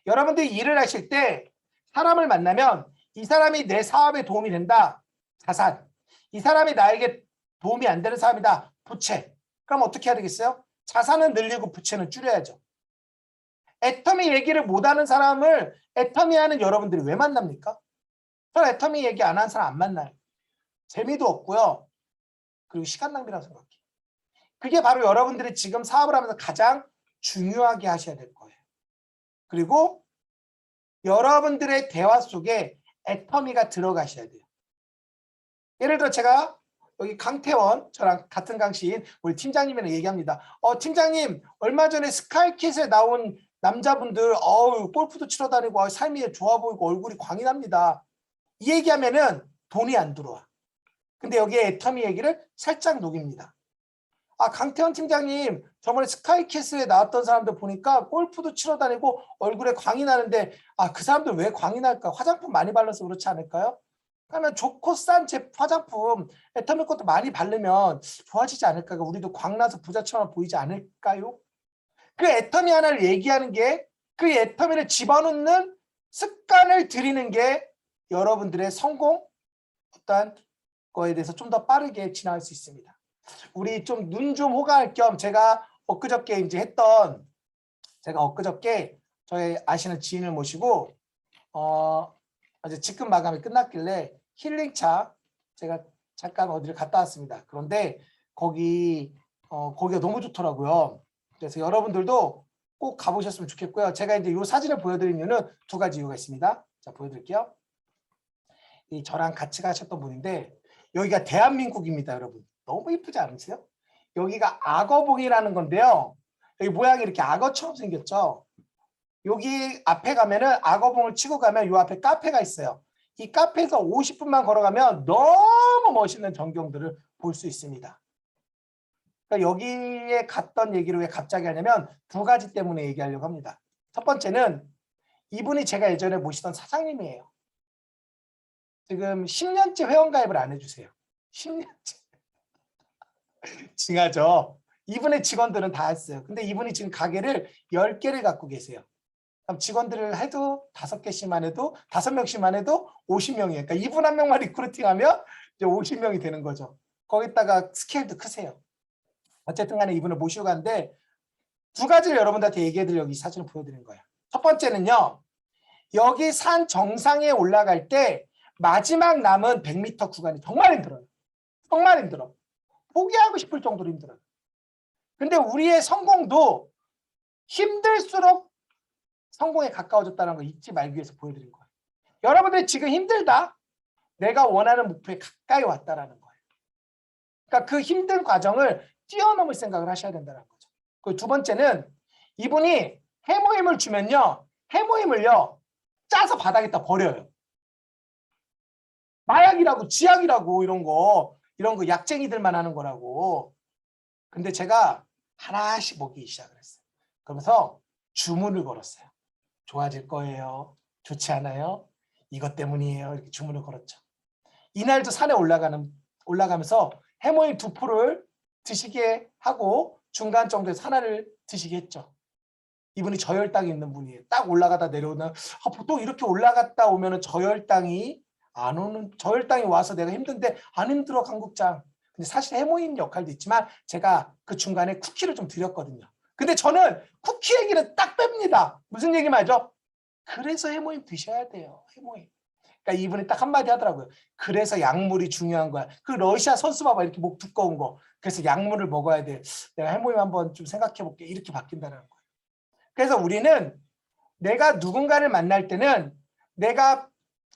여러분들이 일을 하실 때 사람을 만나면 이 사람이 내 사업에 도움이 된다. 자산. 이 사람이 나에게 도움이 안 되는 사람이다. 부채. 그럼 어떻게 해야 되겠어요? 자산은 늘리고 부채는 줄여야죠. 애터미 얘기를 못하는 사람을 애터미 하는 여러분들이 왜 만납니까? 저는 애터미 얘기 안 하는 사람 안 만나요. 재미도 없고요. 그리고 시간 낭비라고 생각해요. 그게 바로 여러분들이 지금 사업을 하면서 가장 중요하게 하셔야 될 거예요. 그리고 여러분들의 대화 속에 애터미가 들어가셔야 돼요. 예를 들어 제가 여기 강태원 저랑 같은 강시인 우리 팀장님이랑 얘기합니다. 팀장님 얼마 전에 스카이킷에 나온 남자분들 골프도 치러 다니고 삶이 좋아 보이고 얼굴이 광이 납니다. 이 얘기하면은 돈이 안 들어와. 근데 여기에 애터미 얘기를 살짝 녹입니다. 아, 강태원 팀장님 저번에 스카이캐슬에 나왔던 사람들 보니까 골프도 치러 다니고 얼굴에 광이 나는데 그 사람들 왜 광이 날까? 화장품 많이 발라서 그렇지 않을까요? 그러면 좋고 싼 화장품 애터미 것도 많이 바르면 좋아지지 않을까요? 우리도 광나서 부자처럼 보이지 않을까요? 그 애터미 하나를 얘기하는 게 그 애터미를 집어넣는 습관을 들이는 게 여러분들의 성공 어떤 거에 대해서 좀 더 빠르게 지나갈 수 있습니다. 우리 좀 눈 좀 호강할 겸 제가 엊그저께 저희 아시는 지인을 모시고 이제 직급 마감이 끝났길래 힐링차 제가 잠깐 어디를 갔다 왔습니다. 그런데 거기가 너무 좋더라고요. 그래서 여러분들도 꼭 가보셨으면 좋겠고요. 제가 이제 이 사진을 보여드린 이유는 2가지 이유가 있습니다. 자, 보여드릴게요. 저랑 같이 가셨던 분인데 여기가 대한민국입니다, 여러분. 너무 이쁘지 않으세요? 여기가 악어봉이라는 건데요. 여기 모양이 이렇게 악어처럼 생겼죠. 여기 앞에 가면은 악어봉을 치고 가면 이 앞에 카페가 있어요. 이 카페에서 50분만 걸어가면 너무 멋있는 전경들을 볼 수 있습니다. 그러니까 여기에 갔던 얘기를 왜 갑자기 하냐면 2가지 때문에 얘기하려고 합니다. 첫 번째는 이분이 제가 예전에 모시던 사장님이에요. 지금 10년째 회원가입을 안 해주세요. 10년째. 징하죠. 이분의 직원들은 다 했어요. 근데 이분이 지금 가게를 10개를 갖고 계세요. 그럼 직원들을 해도 5개씩만 해도 5명씩만 해도 50명이에요. 그러니까 이분 한 명만 리크루팅하면 이제 50명이 되는 거죠. 거기다가 스케일도 크세요. 어쨌든 간에 이분을 모시고 갔는데 2가지를 여러분들한테 얘기해드리려고 이 사진을 보여드린 거예요. 첫 번째는요. 여기 산 정상에 올라갈 때 마지막 남은 100m 구간이 정말 힘들어요. 정말 힘들어. 포기하고 싶을 정도로 힘들어요. 근데 우리의 성공도 힘들수록 성공에 가까워졌다는 거 잊지 말기 위해서 보여드린 거예요. 여러분들이 지금 힘들다. 내가 원하는 목표에 가까이 왔다라는 거예요. 그러니까 그 힘든 과정을 뛰어넘을 생각을 하셔야 된다는 거죠. 그 두 번째는 이분이 해모임을 주면요. 해모임을요. 짜서 바닥에다 버려요. 마약이라고 쥐약이라고 이런 거 약쟁이들만 하는 거라고. 근데 제가 하나씩 먹이기 시작을 했어요. 그러면서 주문을 걸었어요. 좋아질 거예요. 좋지 않아요? 이것 때문이에요. 이렇게 주문을 걸었죠. 이날도 산에 올라가면서 해모임 2포를 드시게 하고 중간 정도에서 하나를 드시게 했죠. 이분이 저혈당이 있는 분이에요. 딱 올라가다 내려오면 보통 이렇게 올라갔다 오면은 저혈당이 안 오는, 저혈당이 와서 내가 힘든데 안 힘들어 강국장. 근데 사실 해모임 역할도 있지만 제가 그 중간에 쿠키를 좀 드렸거든요. 근데 저는 쿠키 얘기는 딱 뺍니다. 무슨 얘기 말이죠? 그래서 해모임 드셔야 돼요. 해모임. 그러니까 이분이 딱 한마디 하더라고요. 그래서 약물이 중요한 거야. 그 러시아 선수 봐봐. 이렇게 목 두꺼운 거. 그래서 약물을 먹어야 돼. 내가 해모임 한번 좀 생각해 볼게. 이렇게 바뀐다는 거예요. 그래서 우리는 내가 누군가를 만날 때는 내가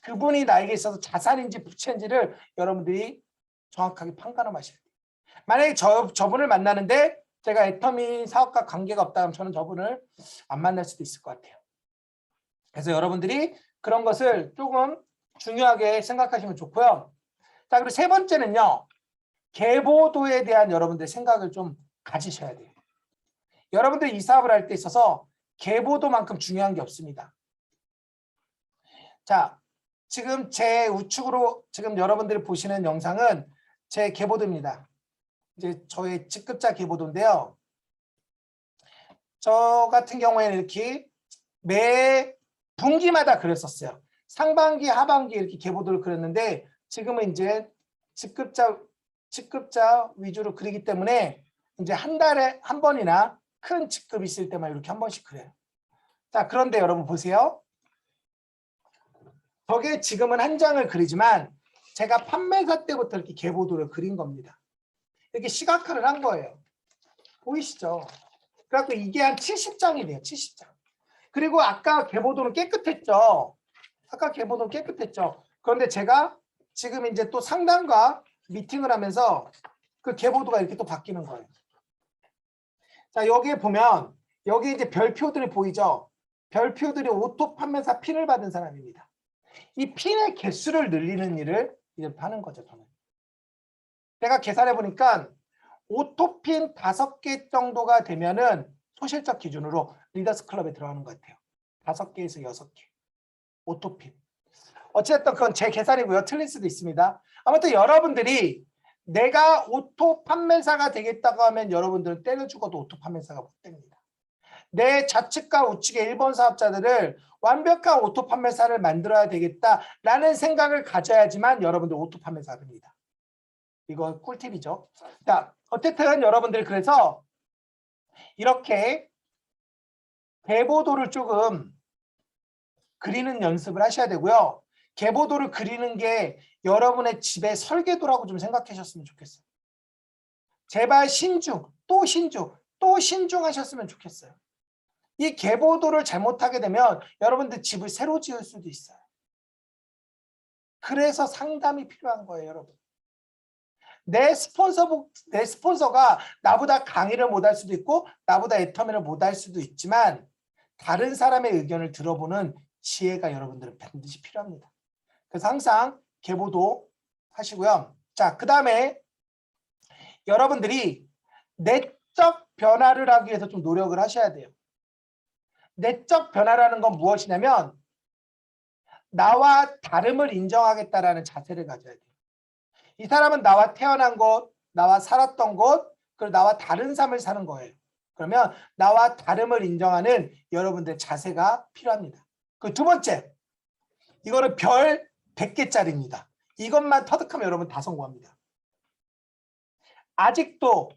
그분이 나에게 있어서 자산인지 부채인지를 여러분들이 정확하게 판가름하셔야 돼요. 만약에 저분을 만나는데 제가 애터미 사업과 관계가 없다 하면 저는 저분을 안 만날 수도 있을 것 같아요. 그래서 여러분들이 그런 것을 조금 중요하게 생각하시면 좋고요. 자, 그리고 세 번째는요. 계보도에 대한 여러분들의 생각을 좀 가지셔야 돼요. 여러분들이 이 사업을 할 때 있어서 계보도만큼 중요한 게 없습니다. 자, 지금 제 우측으로 지금 여러분들이 보시는 영상은 제 계보도입니다. 이제 저의 직급자 계보도인데요. 저 같은 경우에는 이렇게 매 분기마다 그랬었어요. 상반기, 하반기 이렇게 계보도를 그렸는데 지금은 이제 직급자 위주로 그리기 때문에 이제 한 달에 한 번이나 큰 직급이 있을 때만 이렇게 한 번씩 그래요. 자, 그런데 여러분 보세요. 저게 지금은 한 장을 그리지만 제가 판매사 때부터 이렇게 계보도를 그린 겁니다. 이렇게 시각화를 한 거예요. 보이시죠? 그래갖고 이게 한 70장이 돼요. 70장. 그리고 아까 계보도는 깨끗했죠. 그런데 제가 지금 이제 또 상담과 미팅을 하면서 그 계보도가 이렇게 또 바뀌는 거예요. 자, 여기에 보면 여기 이제 별표들이 보이죠? 별표들이 오토 판매사 핀을 받은 사람입니다. 이 핀의 개수를 늘리는 일을 이제 하는 거죠, 저는. 제가 계산해 보니까 오토핀 5개 정도가 되면은 소실적 기준으로 리더스 클럽에 들어가는 것 같아요. 5개에서 6개. 오토핀. 어쨌든 그건 제 계산이고요. 틀릴 수도 있습니다. 아무튼 여러분들이 내가 오토 판매사가 되겠다고 하면 여러분들은 때려 죽어도 오토 판매사가 못 됩니다. 내 좌측과 우측의 1번 사업자들을 완벽한 오토 판매사를 만들어야 되겠다라는 생각을 가져야지만 여러분들 오토 판매사가 됩니다. 이거 꿀팁이죠. 자, 어쨌든 여러분들 그래서 이렇게 계보도를 조금 그리는 연습을 하셔야 되고요. 계보도를 그리는 게 여러분의 집의 설계도라고 좀 생각하셨으면 좋겠어요. 제발 신중, 또 신중, 또 신중하셨으면 좋겠어요. 이 계보도를 잘못하게 되면 여러분들 집을 새로 지을 수도 있어요. 그래서 상담이 필요한 거예요, 여러분. 내 스폰서가 나보다 강의를 못할 수도 있고 나보다 애터미를 못할 수도 있지만 다른 사람의 의견을 들어보는 지혜가 여러분들은 반드시 필요합니다. 그래서 항상 계보도 하시고요. 자, 그 다음에 여러분들이 내적 변화를 하기 위해서 좀 노력을 하셔야 돼요. 내적 변화라는 건 무엇이냐면 나와 다름을 인정하겠다라는 자세를 가져야 돼요. 이 사람은 나와 태어난 곳, 나와 살았던 곳, 그리고 나와 다른 삶을 사는 거예요. 그러면 나와 다름을 인정하는 여러분들의 자세가 필요합니다. 그 두 번째, 이거는 별 100개짜리입니다. 이것만 터득하면 여러분 다 성공합니다. 아직도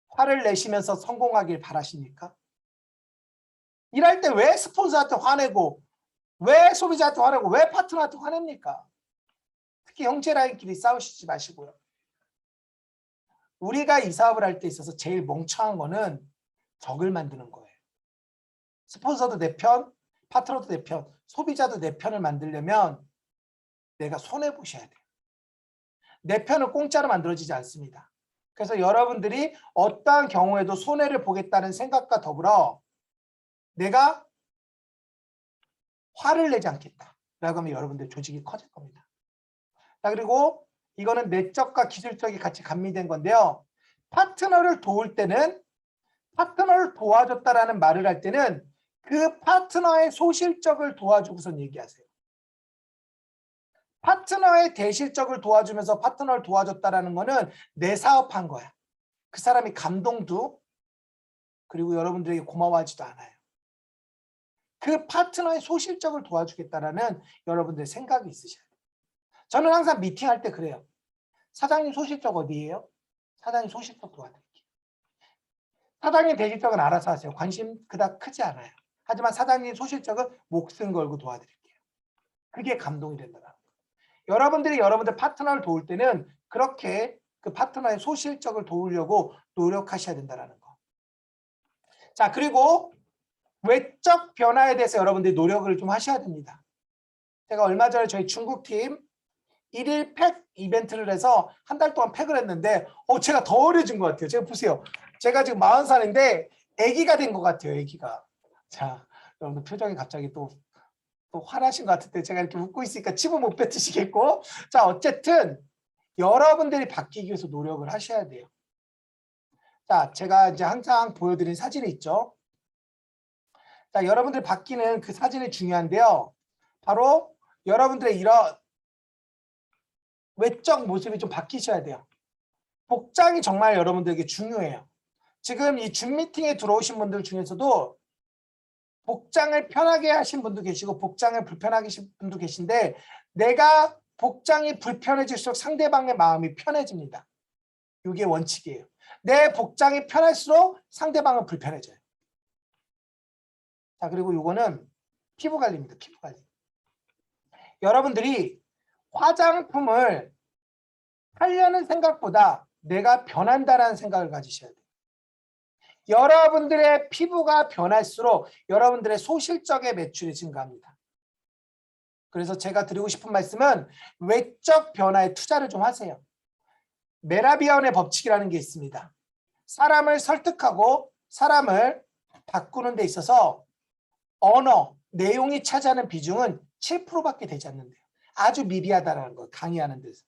화를 내시면서 성공하길 바라십니까? 일할 때 왜 스폰서한테 화내고 왜 소비자한테 화내고 왜 파트너한테 화냅니까? 특히 형제라인끼리 싸우시지 마시고요. 우리가 이 사업을 할 때 있어서 제일 멍청한 거는 적을 만드는 거예요. 스폰서도 내 편, 파트너도 내 편, 소비자도 내 편을 만들려면 내가 손해보셔야 돼요. 내 편은 공짜로 만들어지지 않습니다. 그래서 여러분들이 어떠한 경우에도 손해를 보겠다는 생각과 더불어 내가 화를 내지 않겠다라고 하면 여러분들 조직이 커질 겁니다. 자, 그리고 이거는 내적과 기술적이 같이 가미된 건데요. 파트너를 도울 때는, 파트너를 도와줬다라는 말을 할 때는 그 파트너의 소실적을 도와주고선 얘기하세요. 파트너의 대실적을 도와주면서 파트너를 도와줬다라는 거는 내 사업한 거야. 그 사람이 감동도, 그리고 여러분들에게 고마워하지도 않아요. 그 파트너의 소실적을 도와주겠다라는 여러분들의 생각이 있으셔야 돼요. 저는 항상 미팅할 때 그래요. 사장님 소실적 어디예요? 사장님 소실적 도와드릴게요. 사장님 대실적은 알아서 하세요. 관심 그닥 크지 않아요. 하지만 사장님 소실적은 목숨 걸고 도와드릴게요. 그게 감동이 된다는 거예요. 여러분들이 여러분들 파트너를 도울 때는 그렇게 그 파트너의 소실적을 도우려고 노력하셔야 된다는 거. 자, 그리고 외적 변화에 대해서 여러분들이 노력을 좀 하셔야 됩니다. 제가 얼마 전에 저희 중국팀 1일 팩 이벤트를 해서 한 달 동안 팩을 했는데 제가 더 어려진 것 같아요. 제가 보세요. 제가 지금 40살인데 아기가 된 것 같아요. 아기가. 자, 여러분들 표정이 갑자기 또 화나신 것 같은데 제가 이렇게 웃고 있으니까 침을 못 뱉으시겠고. 자, 어쨌든 여러분들이 바뀌기 위해서 노력을 하셔야 돼요. 자, 제가 이제 항상 보여드린 사진이 있죠. 자, 여러분들 바뀌는 그 사진이 중요한데요. 바로 여러분들의 이런 외적 모습이 좀 바뀌셔야 돼요. 복장이 정말 여러분들에게 중요해요. 지금 이 줌 미팅에 들어오신 분들 중에서도 복장을 편하게 하신 분도 계시고 복장을 불편하게 하신 분도 계신데 내가 복장이 불편해질수록 상대방의 마음이 편해집니다. 이게 원칙이에요. 내 복장이 편할수록 상대방은 불편해져요. 자, 그리고 이거는 피부 관리입니다. 피부 관리. 여러분들이 화장품을 하려는 생각보다 내가 변한다라는 생각을 가지셔야 돼요. 여러분들의 피부가 변할수록 여러분들의 소실적의 매출이 증가합니다. 그래서 제가 드리고 싶은 말씀은 외적 변화에 투자를 좀 하세요. 메라비언의 법칙이라는 게 있습니다. 사람을 설득하고 사람을 바꾸는 데 있어서 언어, 내용이 차지하는 비중은 7%밖에 되지 않는데요. 아주 미비하다는 걸 강의하는 데서.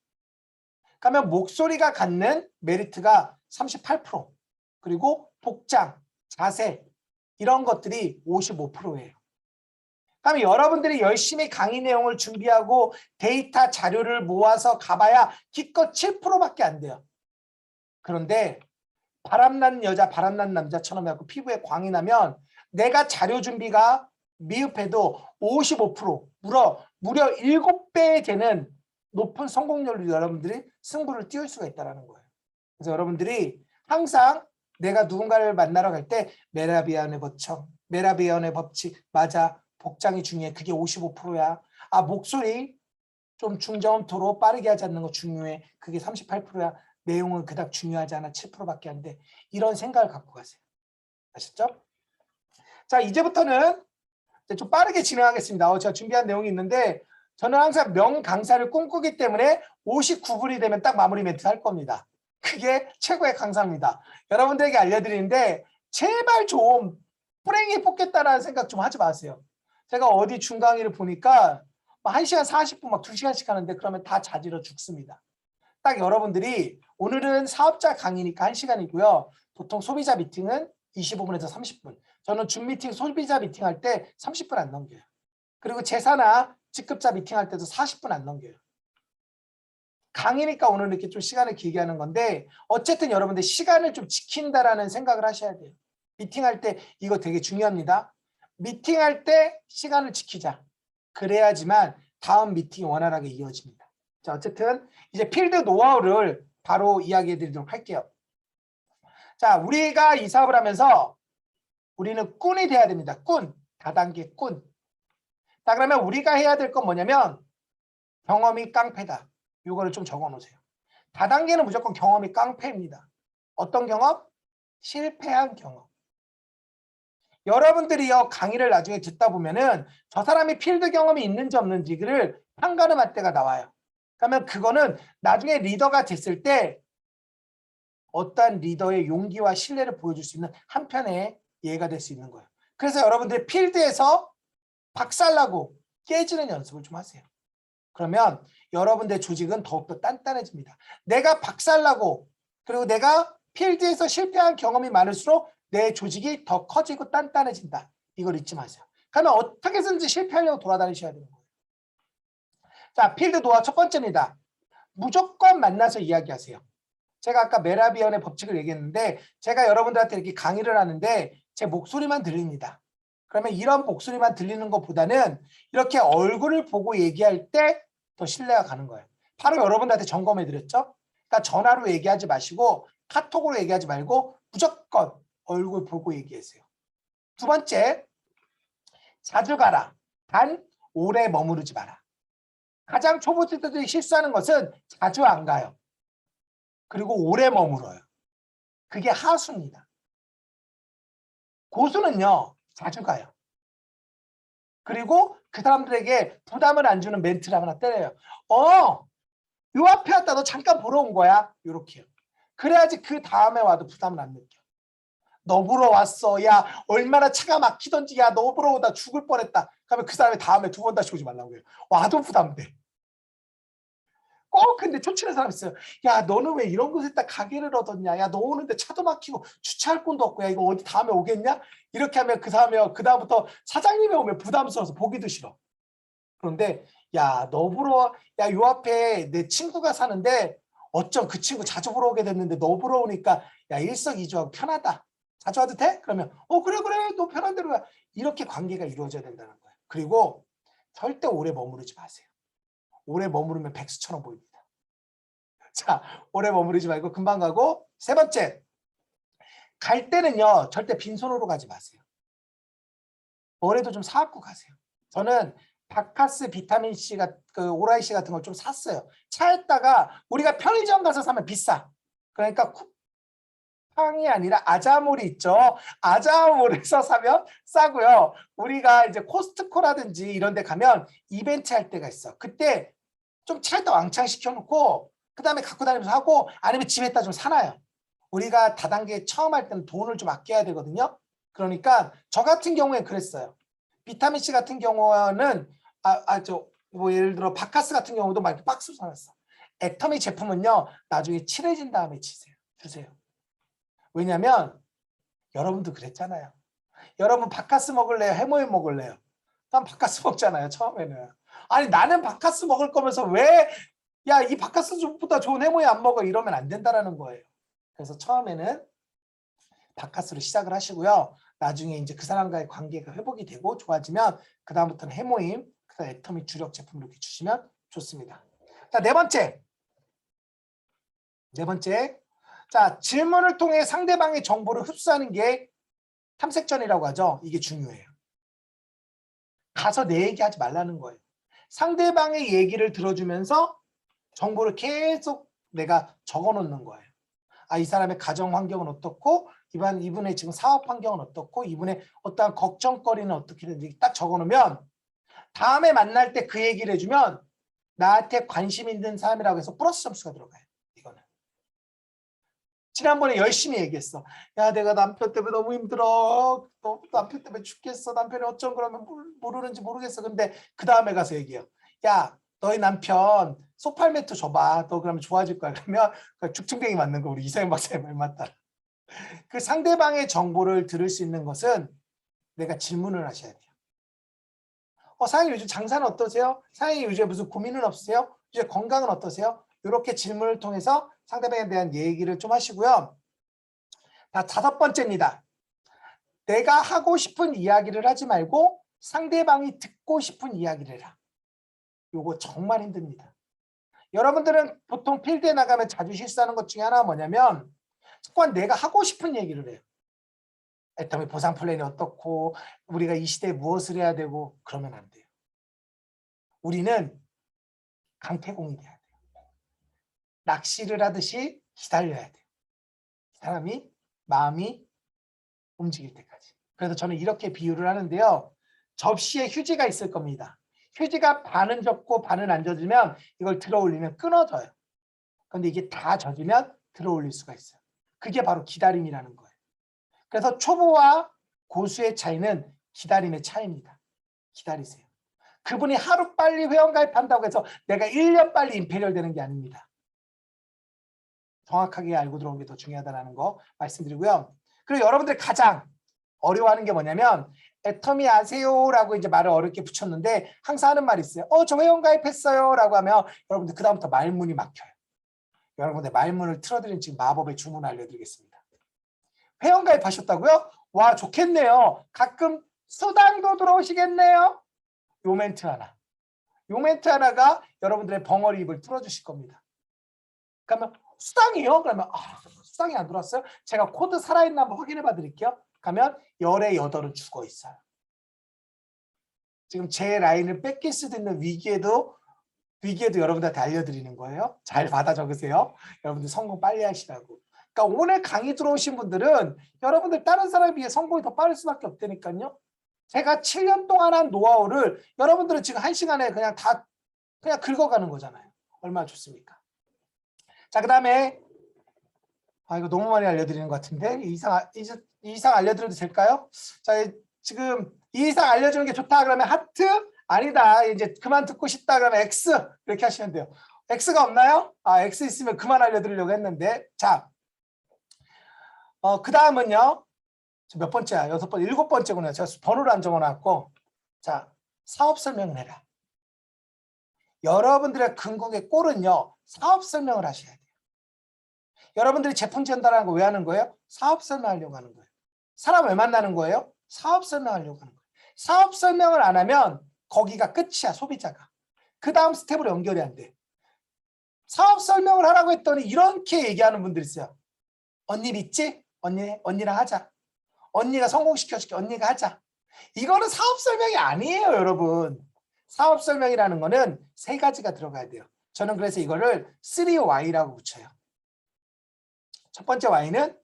그러면 목소리가 갖는 메리트가 38%, 그리고 복장, 자세 이런 것들이 55%예요. 그러면 여러분들이 열심히 강의 내용을 준비하고 데이터 자료를 모아서 가봐야 기껏 7%밖에 안 돼요. 그런데 바람난 여자, 바람난 남자처럼 해갖고 피부에 광이 나면 내가 자료 준비가 미흡해도 55%, 무려 7배 되는 높은 성공률로 여러분들이 승부를 띄울 수가 있다는 거예요. 그래서 여러분들이 항상 내가 누군가를 만나러 갈 때 메라비안의 법칙 맞아. 복장이 중요해. 그게 55%야. 아, 목소리 좀 중저음토로 빠르게 하지 않는 거 중요해. 그게 38%야. 내용은 그닥 중요하지 않아. 7%밖에 안 돼. 이런 생각을 갖고 가세요. 아셨죠? 자, 이제부터는 좀 빠르게 진행하겠습니다. 제가 준비한 내용이 있는데 저는 항상 명강사를 꿈꾸기 때문에 59분이 되면 딱 마무리 멘트 할 겁니다. 그게 최고의 강사입니다. 여러분들에게 알려드리는데 제발 좀 뿌랭이 뽑겠다라는 생각 좀 하지 마세요. 제가 어디 중강의를 보니까 1시간 40분 막 2시간씩 하는데 그러면 다 자지러 죽습니다. 딱 여러분들이 오늘은 사업자 강의니까 1시간이고요. 보통 소비자 미팅은 25분에서 30분. 저는 줌 미팅, 소비자 미팅 할 때 30분 안 넘겨요. 그리고 제사나 직급자 미팅 할 때도 40분 안 넘겨요. 강의니까 오늘 이렇게 좀 시간을 길게 하는 건데 어쨌든 여러분들 시간을 좀 지킨다라는 생각을 하셔야 돼요. 미팅할 때 이거 되게 중요합니다. 미팅할 때 시간을 지키자. 그래야지만 다음 미팅이 원활하게 이어집니다. 자, 어쨌든 이제 필드 노하우를 바로 이야기해 드리도록 할게요. 자, 우리가 이 사업을 하면서 우리는 꾼이 돼야 됩니다. 꾼. 다단계 꾼. 자, 그러면 우리가 해야 될 건 뭐냐면 경험이 깡패다. 이거를 좀 적어 놓으세요. 다단계는 무조건 경험이 깡패입니다. 어떤 경험? 실패한 경험. 여러분들이요 강의를 나중에 듣다 보면은 저 사람이 필드 경험이 있는지 없는지 그를 판가름할 때가 나와요. 그러면 그거는 나중에 리더가 됐을 때 어떠한 리더의 용기와 신뢰를 보여줄 수 있는 한편의 예가 될 수 있는 거예요. 그래서 여러분들 필드에서 박살나고 깨지는 연습을 좀 하세요. 그러면 여러분들 조직은 더욱더 단단해집니다. 내가 박살나고 그리고 내가 필드에서 실패한 경험이 많을수록 내 조직이 더 커지고 단단해진다. 이걸 잊지 마세요. 그러면 어떻게든지 실패하려고 돌아다니셔야 되는 거예요. 자, 필드 노하 첫 번째입니다. 무조건 만나서 이야기하세요. 제가 아까 메라비언의 법칙을 얘기했는데 제가 여러분들한테 이렇게 강의를 하는데 제 목소리만 들립니다. 그러면 이런 목소리만 들리는 것보다는 이렇게 얼굴을 보고 얘기할 때 더 신뢰가 가는 거예요. 바로 여러분들한테 점검해 드렸죠. 그러니까 전화로 얘기하지 마시고 카톡으로 얘기하지 말고 무조건 얼굴 보고 얘기하세요. 두 번째, 자주 가라. 단 오래 머무르지 마라. 가장 초보자들이 실수하는 것은 자주 안 가요. 그리고 오래 머물어요. 그게 하수입니다. 고수는요, 자주 가요. 그리고 그 사람들에게 부담을 안 주는 멘트를 하나 때려요. 요 앞에 왔다. 너 잠깐 보러 온 거야. 요렇게요. 그래야지 그 다음에 와도 부담을 안 느껴. 너 보러 왔어. 야, 얼마나 차가 막히던지. 야, 너 보러 오다 죽을 뻔했다. 그러면 그 사람이 다음에 두 번 다시 오지 말라고 해요. 와도 부담돼. 근데 초치는 사람 있어요. 야, 너는 왜 이런 곳에다 가게를 얻었냐? 야, 너 오는데 차도 막히고 주차할 곳도 없고, 야, 이거 어디 다음에 오겠냐? 이렇게 하면 그 다음부터 사장님이 오면 부담스러워서 보기도 싫어. 그런데 야, 너 보러, 야, 요 앞에 내 친구가 사는데 어쩜 그 친구 자주 보러 오게 됐는데 너 보러 오니까 야, 일석이조하고 편하다. 자주 와도 돼? 그러면 그래, 너 편한 대로 가. 이렇게 관계가 이루어져야 된다는 거예요. 그리고 절대 오래 머무르지 마세요. 오래 머무르면 백수처럼 보입니다. 자, 오래 머무르지 말고 금방 가고. 세 번째, 갈 때는요 절대 빈손으로 가지 마세요. 뭐라도 좀 사갖고 가세요. 저는 바카스 비타민C 그 오라이C 같은 걸 좀 샀어요. 차에다가 우리가 편의점 가서 사면 비싸. 그러니까 쿠팡이 아니라 아자몰이 있죠. 아자몰에서 사면 싸고요. 우리가 이제 코스트코라든지 이런 데 가면 이벤트 할 때가 있어. 그때 좀 차에다 왕창 시켜놓고 그 다음에 갖고 다니면서 하고 아니면 집에다 좀 사놔요. 우리가 다단계 처음 할 때는 돈을 좀 아껴야 되거든요. 그러니까 저 같은 경우에 그랬어요. 비타민C 같은 경우는 뭐 예를 들어 바카스 같은 경우도 막 이렇게 박스로 사놨어. 애터미 제품은요 나중에 칠해진 다음에 주세요. 왜냐면 여러분도 그랬잖아요. 여러분 바카스 먹을래요? 해모임 먹을래요? 난 바카스 먹잖아요 처음에는. 아니 나는 바카스 먹을 거면서 왜 야, 이 바카스보다 좋은 해모임 안 먹어 이러면 안 된다라는 거예요. 그래서 처음에는 바카스로 시작을 하시고요. 나중에 이제 그 사람과의 관계가 회복이 되고 좋아지면 그 다음부터는 해모임, 그다음 애터미 주력 제품 이렇게 주시면 좋습니다. 자, 네 번째. 자, 질문을 통해 상대방의 정보를 흡수하는 게 탐색전이라고 하죠. 이게 중요해요. 가서 내 얘기하지 말라는 거예요. 상대방의 얘기를 들어주면서 정보를 계속 내가 적어놓는 거예요. 이 사람의 가정 환경은 어떻고 이분의 지금 사업 환경은 어떻고 이분의 어떠한 걱정거리는 어떻게 되는지 딱 적어놓으면 다음에 만날 때 그 얘기를 해주면 나한테 관심 있는 사람이라고 해서 플러스 점수가 들어가요. 이거는. 지난번에 열심히 얘기했어. 야, 내가 남편 때문에 너무 힘들어. 너 남편 때문에 죽겠어. 남편이 어쩜 그러면 모르는지 모르겠어. 근데 그 다음에 가서 얘기해요. 야, 너희 남편 소팔메토 줘봐. 너 그러면 좋아질 거야. 그러면 죽충뱅이 맞는 거 우리 이상현 박사님 말 맞다. 그 상대방의 정보를 들을 수 있는 것은 내가 질문을 하셔야 돼요. 사장님 요즘 장사는 어떠세요? 사장님 요즘 무슨 고민은 없으세요? 이제 건강은 어떠세요? 이렇게 질문을 통해서 상대방에 대한 얘기를 좀 하시고요. 다섯 번째입니다. 내가 하고 싶은 이야기를 하지 말고 상대방이 듣고 싶은 이야기를 해라. 요거 정말 힘듭니다. 여러분들은 보통 필드에 나가면 자주 실수하는 것 중에 하나가 뭐냐면 자꾸 내가 하고 싶은 얘기를 해요. 애터미 보상 플랜이 어떻고 우리가 이 시대에 무엇을 해야 되고 그러면 안 돼요. 우리는 강태공이 돼야 돼요. 낚시를 하듯이 기다려야 돼요. 사람이 마음이 움직일 때까지. 그래서 저는 이렇게 비유를 하는데요. 접시에 휴지가 있을 겁니다. 휴지가 반은 젖고 반은 안 젖으면 이걸 들어 올리면 끊어져요. 그런데 이게 다 젖으면 들어 올릴 수가 있어요. 그게 바로 기다림이라는 거예요. 그래서 초보와 고수의 차이는 기다림의 차이입니다. 기다리세요. 그분이 하루 빨리 회원가입한다고 해서 내가 1년 빨리 임페리얼 되는 게 아닙니다. 정확하게 알고 들어오는 게 더 중요하다는 거 말씀드리고요. 그리고 여러분들이 가장 어려워하는 게 뭐냐면 애터미 아세요라고 이제 말을 어렵게 붙였는데 항상 하는 말이 있어요. 저 회원가입했어요라고 하면 여러분들 그다음부터 말문이 막혀요. 여러분들 말문을 틀어드리는 지금 마법의 주문을 알려드리겠습니다. 회원가입하셨다고요? 와 좋겠네요. 가끔 수당도 들어오시겠네요. 요 멘트 하나. 요 멘트 하나가 여러분들의 벙어리 입을 뚫어주실 겁니다. 그러면 수당이요? 그러면 수당이 안 들어왔어요? 제가 코드 살아있나 한번 확인해 봐 드릴게요. 가면 열의 8은 죽어 있어요. 지금 제 라인을 뺏길 수도 있는 위기에도 여러분들한테 알려드리는 거예요. 잘 받아 적으세요. 여러분들 성공 빨리 하시라고. 그러니까 오늘 강의 들어오신 분들은 여러분들 다른 사람에 비해 성공이 더 빠를 수밖에 없다니까요. 제가 7년 동안 한 노하우를 여러분들은 지금 1시간에 그냥 다 그냥 긁어가는 거잖아요. 얼마나 좋습니까? 자, 그 다음에 이거 너무 많이 알려드리는 것 같은데 이 이상 알려드려도 될까요? 자, 지금 이 이상 알려주는 게 좋다 그러면 하트, 아니다 이제 그만 듣고 싶다 그러면 X 이렇게 하시면 돼요. X가 없나요? X 있으면 그만 알려드리려고 했는데 자, 그 다음은요. 몇 번째야? 6번, 7번째구나. 제가 번호를 안 적어놨고 자, 사업 설명을 해라. 여러분들의 궁극의 꼴은요. 사업 설명을 하셔야 돼요. 여러분들이 제품 전달하는 거 왜 하는 거예요? 사업 설명하려고 하는 거예요. 사람 왜 만나는 거예요? 사업 설명하려고 하는 거예요. 사업 설명을 안 하면 거기가 끝이야, 소비자가. 그 다음 스텝으로 연결이 안 돼. 사업 설명을 하라고 했더니 이렇게 얘기하는 분들이 있어요. 언니 믿지? 언니랑 하자. 언니가 성공시켜줄게. 언니가 하자. 이거는 사업 설명이 아니에요, 여러분. 사업 설명이라는 거는 3가지가 들어가야 돼요. 저는 그래서 이거를 3Y라고 붙여요. 첫 번째 Y는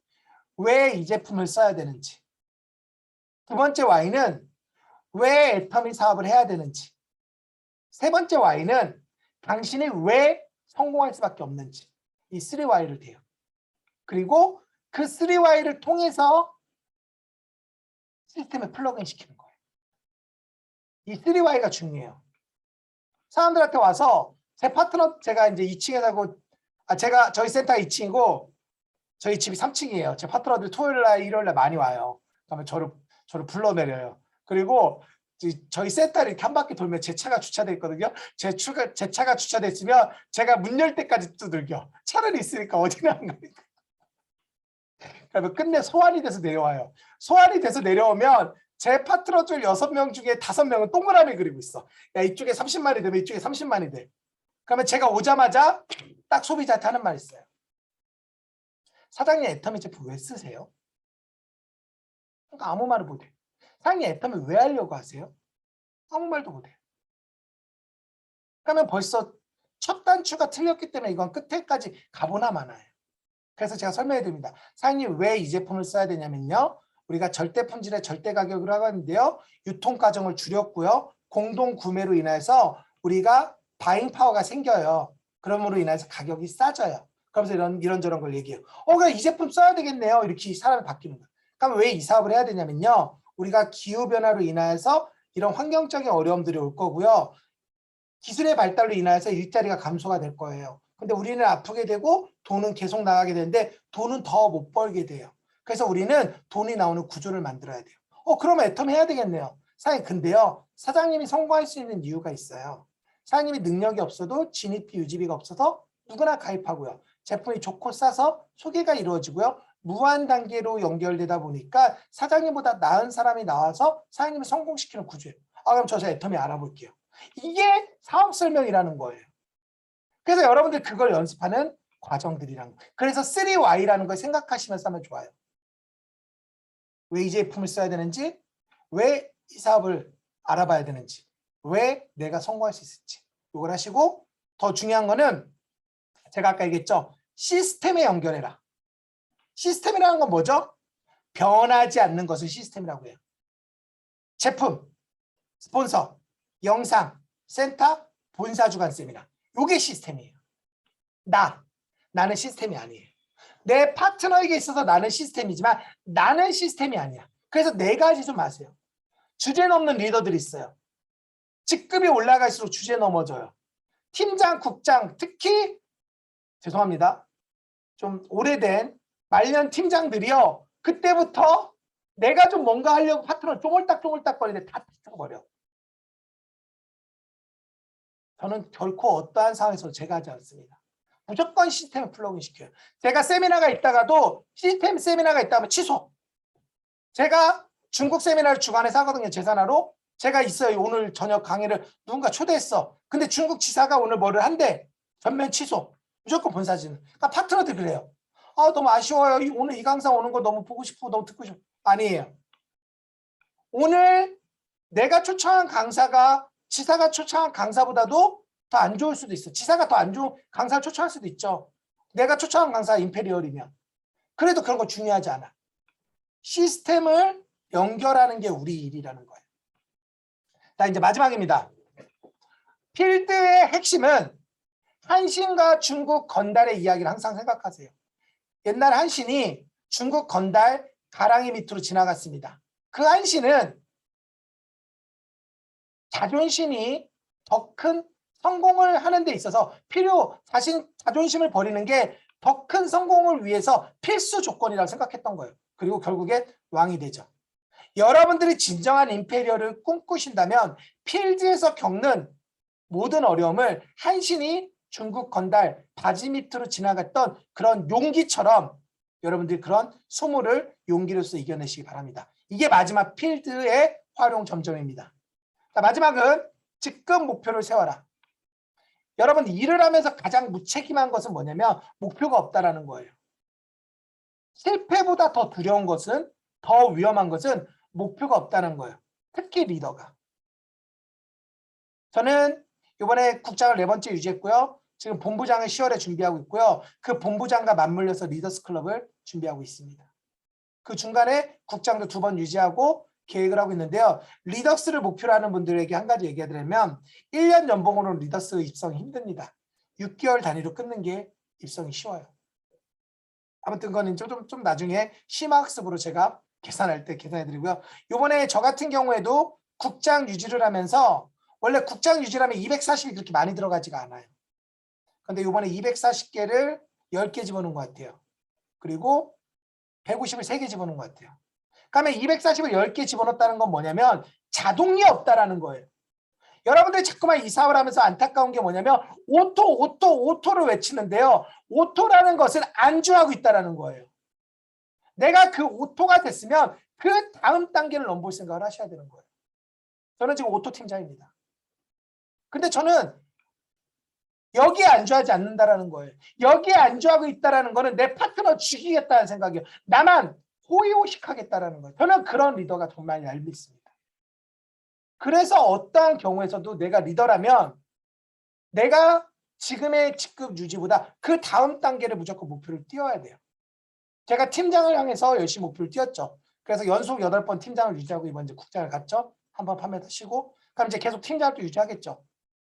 왜 이 제품을 써야 되는지. 두 번째 Y는 왜 애터미 사업을 해야 되는지. 세 번째 Y는 당신이 왜 성공할 수밖에 없는지. 이 3Y를 돼요. 그리고 그 3Y를 통해서 시스템에 플러그인 시키는 거예요. 이 3Y가 중요해요. 사람들한테 와서 제 파트너, 제가 이제 2층에 살고, 저희 센터가 2층이고 저희 집이 3층이에요. 제 파트너들 토요일날, 일요일날 많이 와요. 그러면 저를 불러내려요. 그리고 저희 센터를 이렇게 한 바퀴 돌면 제 차가 주차돼 있거든요. 제 차가 주차돼 있으면 제가 문 열 때까지 두들겨. 차는 있으니까 어디나 안 가니까. 그러면 끝내 소환이 돼서 내려와요. 소환이 돼서 내려오면 제 파트너들 6명 중에 5명은 동그라미 그리고 있어. 야, 이쪽에 30만이 되면 이쪽에 30만이 돼. 그러면 제가 오자마자 딱 소비자한테 하는 말이 있어요. 사장님 애터미 제품 왜 쓰세요? 그러니까 아무 말을 못해. 사장님 애터미 왜 하려고 하세요? 아무 말도 못해. 그러면 벌써 첫 단추가 틀렸기 때문에 이건 끝에까지 가보나 마나요. 그래서 제가 설명해 드립니다. 사장님 왜 이 제품을 써야 되냐면요. 우리가 절대 품질의 절대 가격으로 하는데요. 유통 과정을 줄였고요. 공동 구매로 인해서 우리가 바잉 파워가 생겨요. 그러므로 인해서 가격이 싸져요. 그러면서 이런저런 걸 얘기해요. 그럼 이 제품 써야 되겠네요. 이렇게 사람이 바뀌는 거예요. 그럼 왜 이 사업을 해야 되냐면요. 우리가 기후변화로 인해서 이런 환경적인 어려움들이 올 거고요. 기술의 발달로 인해서 일자리가 감소가 될 거예요. 근데 우리는 아프게 되고 돈은 계속 나가게 되는데 돈은 더 못 벌게 돼요. 그래서 우리는 돈이 나오는 구조를 만들어야 돼요. 그러면 애터미 해야 되겠네요. 사장님 근데요. 사장님이 성공할 수 있는 이유가 있어요. 사장님이 능력이 없어도 진입비 유지비가 없어서 누구나 가입하고요. 제품이 좋고 싸서 소개가 이루어지고요. 무한 단계로 연결되다 보니까 사장님보다 나은 사람이 나와서 사장님을 성공시키는 구조예요. 그럼 저 애터미 알아볼게요. 이게 사업 설명이라는 거예요. 그래서 여러분들 그걸 연습하는 과정들이란 거예요. 그래서 3Y라는 걸 생각하시면서 하면 좋아요. 왜 이 제품을 써야 되는지, 왜 이 사업을 알아봐야 되는지, 왜 내가 성공할 수 있을지 이걸 하시고 더 중요한 거는 제가 아까 얘기했죠. 시스템에 연결해라. 시스템이라는 건 뭐죠? 변하지 않는 것을 시스템이라고 해요. 제품, 스폰서, 영상, 센터, 본사주간 세미나. 이게 시스템이에요. 나는 시스템이 아니에요. 내 파트너에게 있어서 나는 시스템이지만 나는 시스템이 아니야. 그래서 네 가지 좀 아세요. 주제 넘는 리더들이 있어요. 직급이 올라갈수록 주제 넘어져요. 팀장, 국장, 특히 죄송합니다. 좀 오래된 말년 팀장들이요. 그때부터 내가 좀 뭔가 하려고 파트너 쪼물딱쪼물딱거리는데 다 튀어버려. 저는 결코 어떠한 상황에서 제가 하지 않습니다. 무조건 시스템을 플러그인 시켜요. 제가 세미나가 있다가도 시스템 세미나가 있다면 취소. 제가 중국 세미나를 주간에서 하거든요. 제산하로. 제가 있어요. 오늘 저녁 강의를 누군가 초대했어. 근데 중국 지사가 오늘 뭐를 한대. 전면 취소. 무조건 본사진. 그러니까 파트너들 그래요. 아, 너무 아쉬워요. 오늘 이 강사 오는 거 너무 보고 싶고 너무 듣고 싶어. 아니에요. 오늘 내가 초청한 강사가 지사가 초청한 강사보다도 더 안 좋을 수도 있어. 지사가 더 안 좋은 강사를 초청할 수도 있죠. 내가 초청한 강사가 임페리얼이면. 그래도 그런 거 중요하지 않아. 시스템을 연결하는 게 우리 일이라는 거예요. 자, 이제 마지막입니다. 필드의 핵심은 한신과 중국 건달의 이야기를 항상 생각하세요. 옛날 한신이 중국 건달 가랑이 밑으로 지나갔습니다. 그 한신은 자존심이 더 큰 성공을 하는 데 있어서 자신 자존심을 버리는 게 더 큰 성공을 위해서 필수 조건이라고 생각했던 거예요. 그리고 결국에 왕이 되죠. 여러분들이 진정한 임페리얼을 꿈꾸신다면 필드에서 겪는 모든 어려움을 한신이 중국 건달 바지 밑으로 지나갔던 그런 용기처럼 여러분들이 그런 수모를 용기로서 이겨내시기 바랍니다. 이게 마지막 필드의 활용 점점입니다. 자, 마지막은 직급 목표를 세워라. 여러분 일을 하면서 가장 무책임한 것은 뭐냐면 목표가 없다라는 거예요. 실패보다 더 두려운 것은 더 위험한 것은 목표가 없다는 거예요. 특히 리더가. 저는 이번에 국장을 4번째 유지했고요. 지금 본부장을 10월에 준비하고 있고요. 그 본부장과 맞물려서 리더스 클럽을 준비하고 있습니다. 그 중간에 국장도 2번 유지하고 계획을 하고 있는데요. 리더스를 목표로 하는 분들에게 한 가지 얘기해드리면 1년 연봉으로 리더스 입성이 힘듭니다. 6개월 단위로 끊는 게 입성이 쉬워요. 아무튼 그건 좀 나중에 심화학습으로 제가 계산할 때 계산해드리고요. 이번에 저 같은 경우에도 국장 유지를 하면서 원래 국장 유지를 하면 240이 그렇게 많이 들어가지가 않아요. 근데 이번에 240개를 10개 집어넣은 것 같아요. 그리고 150을 3개 집어넣은 것 같아요. 그러면 240을 10개 집어넣었다는 건 뭐냐면 자동이 없다라는 거예요. 여러분들이 자꾸만 이 사업을 하면서 안타까운 게 뭐냐면 오토를 외치는데요. 오토라는 것은 안주하고 있다라는 거예요. 내가 그 오토가 됐으면 그 다음 단계를 넘볼 생각을 하셔야 되는 거예요. 저는 지금 오토 팀장입니다. 근데 저는 여기에 안주하지 않는다라는 거예요. 여기에 안주하고 있다라는 거는 내 파트너 죽이겠다는 생각이에요. 나만 호의호식하겠다라는 거예요. 저는 그런 리더가 정말 얄밉습니다. 그래서 어떠한 경우에서도 내가 리더라면 내가 지금의 직급 유지보다 그 다음 단계를 무조건 목표를 띄워야 돼요. 제가 팀장을 향해서 열심히 목표를 띄웠죠. 그래서 연속 8번 팀장을 유지하고 이번 이제 국장을 갔죠. 한번 판매 쉬고 그럼 이제 계속 팀장을 또 유지하겠죠.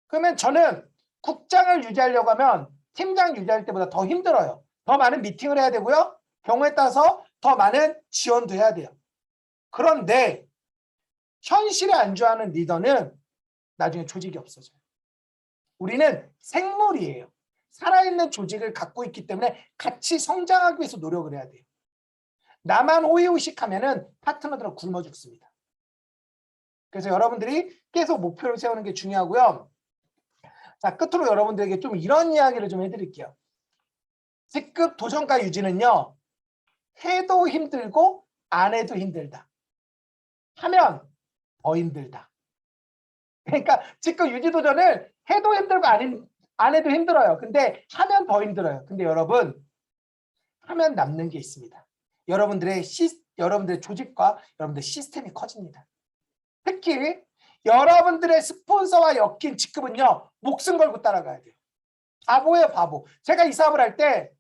그러면 저는 국장을 유지하려고 하면 팀장 유지할 때보다 더 힘들어요. 더 많은 미팅을 해야 되고요. 경우에 따라서 더 많은 지원도 해야 돼요. 그런데 현실에 안주하는 리더는 나중에 조직이 없어져요. 우리는 생물이에요. 살아있는 조직을 갖고 있기 때문에 같이 성장하기 위해서 노력을 해야 돼요. 나만 호의호식하면은 파트너들은 굶어 죽습니다. 그래서 여러분들이 계속 목표를 세우는 게 중요하고요. 자, 끝으로 여러분들에게 좀 이런 이야기를 좀 해드릴게요. 직급 도전가 유지는요. 해도 힘들고 안 해도 힘들다. 하면 더 힘들다. 그러니까 직급 유지 도전을 해도 힘들고 안 해도 힘들어요. 근데 하면 더 힘들어요. 근데 여러분 하면 남는 게 있습니다. 여러분들의 조직과 여러분들의 시스템이 커집니다. 특히 여러분들의 스폰서와 엮인 직급은요. 목숨 걸고 따라가야 돼요. 바보예요, 바보. 제가 이 사업을 할 때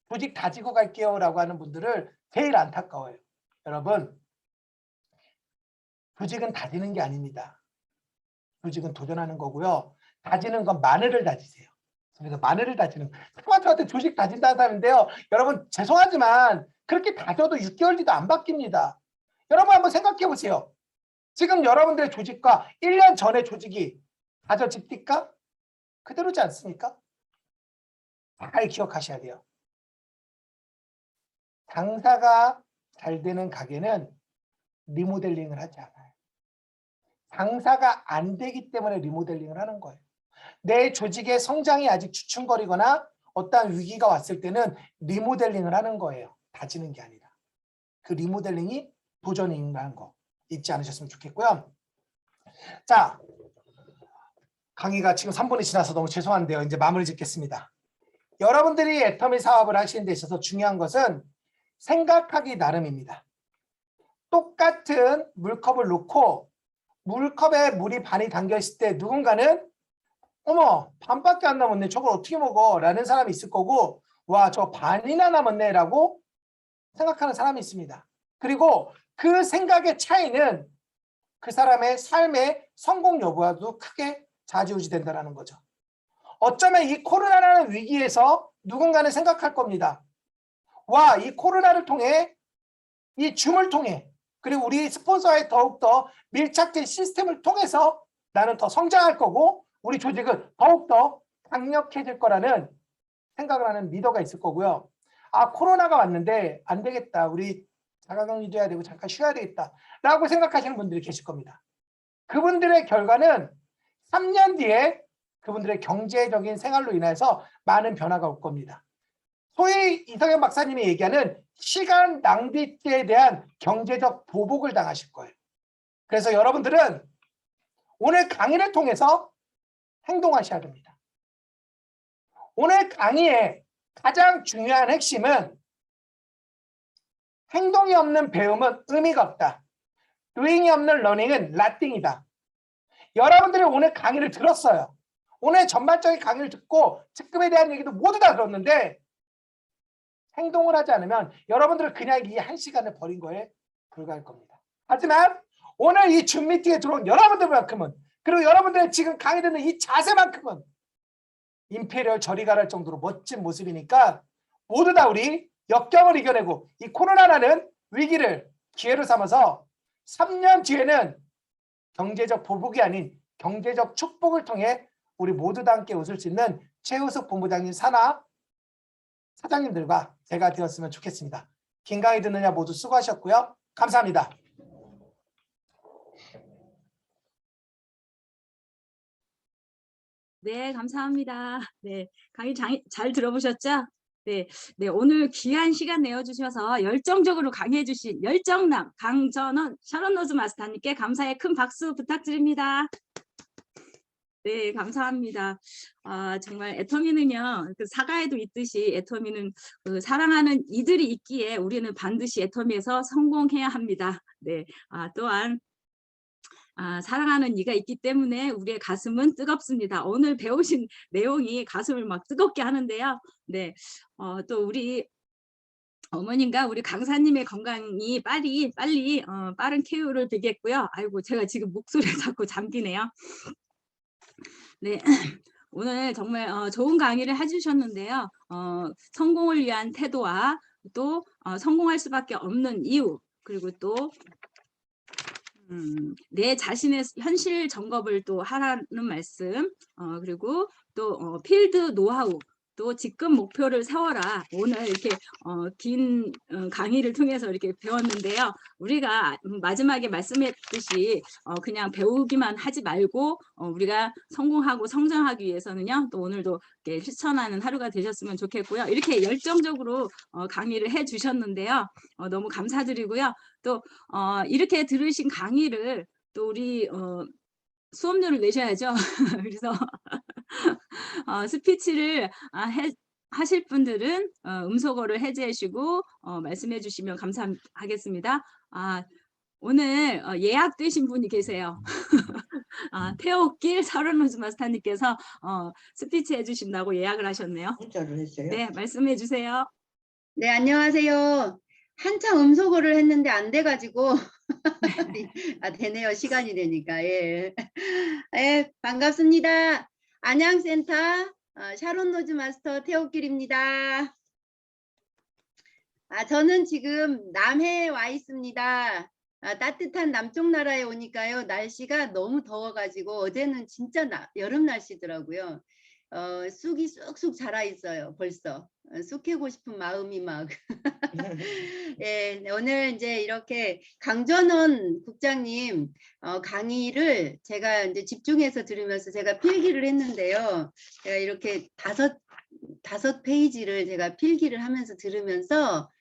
조직 다지고 갈게요 라고 하는 분들을 제일 안타까워요. 여러분, 조직은 다지는 게 아닙니다. 조직은 도전하는 거고요. 다지는 건 마늘을 다지세요. 그래서 마늘을 다지는, 토마토한테 조직 다진다는 사람인데요. 여러분 죄송하지만 그렇게 다져도 6개월 뒤도 안 바뀝니다. 여러분 한번 생각해 보세요. 지금 여러분들의 조직과 1년 전의 조직이 다져집니까? 그대로지 않습니까? 잘 기억하셔야 돼요. 장사가 잘 되는 가게는 리모델링을 하지 않아요. 장사가 안 되기 때문에 리모델링을 하는 거예요. 내 조직의 성장이 아직 주춤거리거나 어떠한 위기가 왔을 때는 리모델링을 하는 거예요. 다지는 게 아니라. 그 리모델링이 도전인가는 거 잊지 않으셨으면 좋겠고요. 자, 강의가 지금 3분이 지나서 너무 죄송한데요. 이제 마무리 짓겠습니다. 여러분들이 애터미 사업을 하시는 데 있어서 중요한 것은 생각하기 나름입니다. 똑같은 물컵을 놓고 물컵에 물이 반이 담겨 있을 때 누군가는 어머 반밖에 안 남았네 저걸 어떻게 먹어 라는 사람이 있을 거고 와 저 반이나 남았네 라고 생각하는 사람이 있습니다. 그리고 그 생각의 차이는 그 사람의 삶의 성공 여부와도 크게 좌지우지된다는 거죠. 어쩌면 이 코로나라는 위기에서 누군가는 생각할 겁니다. 와, 이 코로나를 통해 이 줌을 통해 그리고 우리 스폰서의 더욱더 밀착된 시스템을 통해서 나는 더 성장할 거고 우리 조직은 더욱더 강력해질 거라는 생각을 하는 리더가 있을 거고요. 아, 코로나가 왔는데 안 되겠다. 우리 자가격리도 해야 되고 잠깐 쉬어야 되겠다. 라고 생각하시는 분들이 계실 겁니다. 그분들의 결과는 3년 뒤에 그분들의 경제적인 생활로 인해서 많은 변화가 올 겁니다. 소위 이성현 박사님이 얘기하는 시간 낭비죄에 대한 경제적 보복을 당하실 거예요. 그래서 여러분들은 오늘 강의를 통해서 행동하셔야 됩니다. 오늘 강의의 가장 중요한 핵심은 행동이 없는 배움은 의미가 없다. doing이 없는 learning은 nothing이다. 여러분들이 오늘 강의를 들었어요. 오늘 전반적인 강의를 듣고 직급에 대한 얘기도 모두 다 들었는데 행동을 하지 않으면 여러분들은 그냥 이 1시간을 버린 거에 불과할 겁니다. 하지만 오늘 이 줌 미팅에 들어온 여러분들만큼은 그리고 여러분들의 지금 강의 듣는 이 자세만큼은 임페리얼 저리 가랄 정도로 멋진 모습이니까 모두 다 우리 역경을 이겨내고 이 코로나라는 위기를 기회로 삼아서 3년 뒤에는 경제적 보복이 아닌 경제적 축복을 통해 우리 모두 다 함께 웃을 수 있는 최우석 본부장님 산하 사장님들과 제가 되었으면 좋겠습니다. 긴 강의 듣느냐 모두 수고하셨고요. 감사합니다. 네, 감사합니다. 네, 강의 잘 들어보셨죠? 네, 오늘 귀한 시간 내어주셔서 열정적으로 강의해주신 열정남 강전원 샤론노즈 마스터님께 감사의 큰 박수 부탁드립니다. 네, 감사합니다. 정말 애터미는요, 그 사가에도 있듯이 애터미는 그 사랑하는 이들이 있기에 우리는 반드시 애터미에서 성공해야 합니다. 네, 또한 사랑하는 이가 있기 때문에 우리의 가슴은 뜨겁습니다. 오늘 배우신 내용이 가슴을 막 뜨겁게 하는데요. 네, 또 우리 어머님과 우리 강사님의 건강이 빨리 빠른 쾌유를 빌겠고요. 아이고 제가 지금 목소리가 자꾸 잠기네요. 네. 오늘 정말 좋은 강의를 해주셨는데요. 성공을 위한 태도와 또 성공할 수밖에 없는 이유 그리고 또 내 자신의 현실 점검을 또 하라는 말씀 그리고 또 필드 노하우 또 직급 목표를 세워라. 오늘 이렇게 긴 강의를 통해서 이렇게 배웠는데요. 우리가 마지막에 말씀했듯이 그냥 배우기만 하지 말고 우리가 성공하고 성장하기 위해서는요. 또 오늘도 이렇게 실천하는 하루가 되셨으면 좋겠고요. 이렇게 열정적으로 강의를 해주셨는데요. 너무 감사드리고요. 또 이렇게 들으신 강의를 또 우리 수업료를 내셔야죠. 그래서 스피치를 하실 분들은 음소거를 해제하시고 말씀해 주시면 감사하겠습니다. 오늘 예약되신 분이 계세요. 태옥길 샤론노즈 마스터님께서 스피치 해주신다고 예약을 하셨네요. 문자를 했어요. 네, 말씀해 주세요. 네, 안녕하세요. 한참 음소거를 했는데 안 돼가지고 아, 되네요. 시간이 되니까. 예. 예, 반갑습니다. 안양센터 샤론 로즈 마스터 태옥길입니다. 저는 지금 남해에 와 있습니다. 따뜻한 남쪽 나라에 오니까요. 날씨가 너무 더워가지고 어제는 진짜 여름 날씨더라고요. 쑥이 쑥쑥 자라 있어요. 벌써. 쑥 캐고 싶은 마음이 막. 예, 오늘 이제 이렇게 강전원 국장님 강의를 제가 이제 집중해서 들으면서 제가 필기를 했는데요. 제가 이렇게 다섯 페이지를 제가 필기를 하면서 들으면서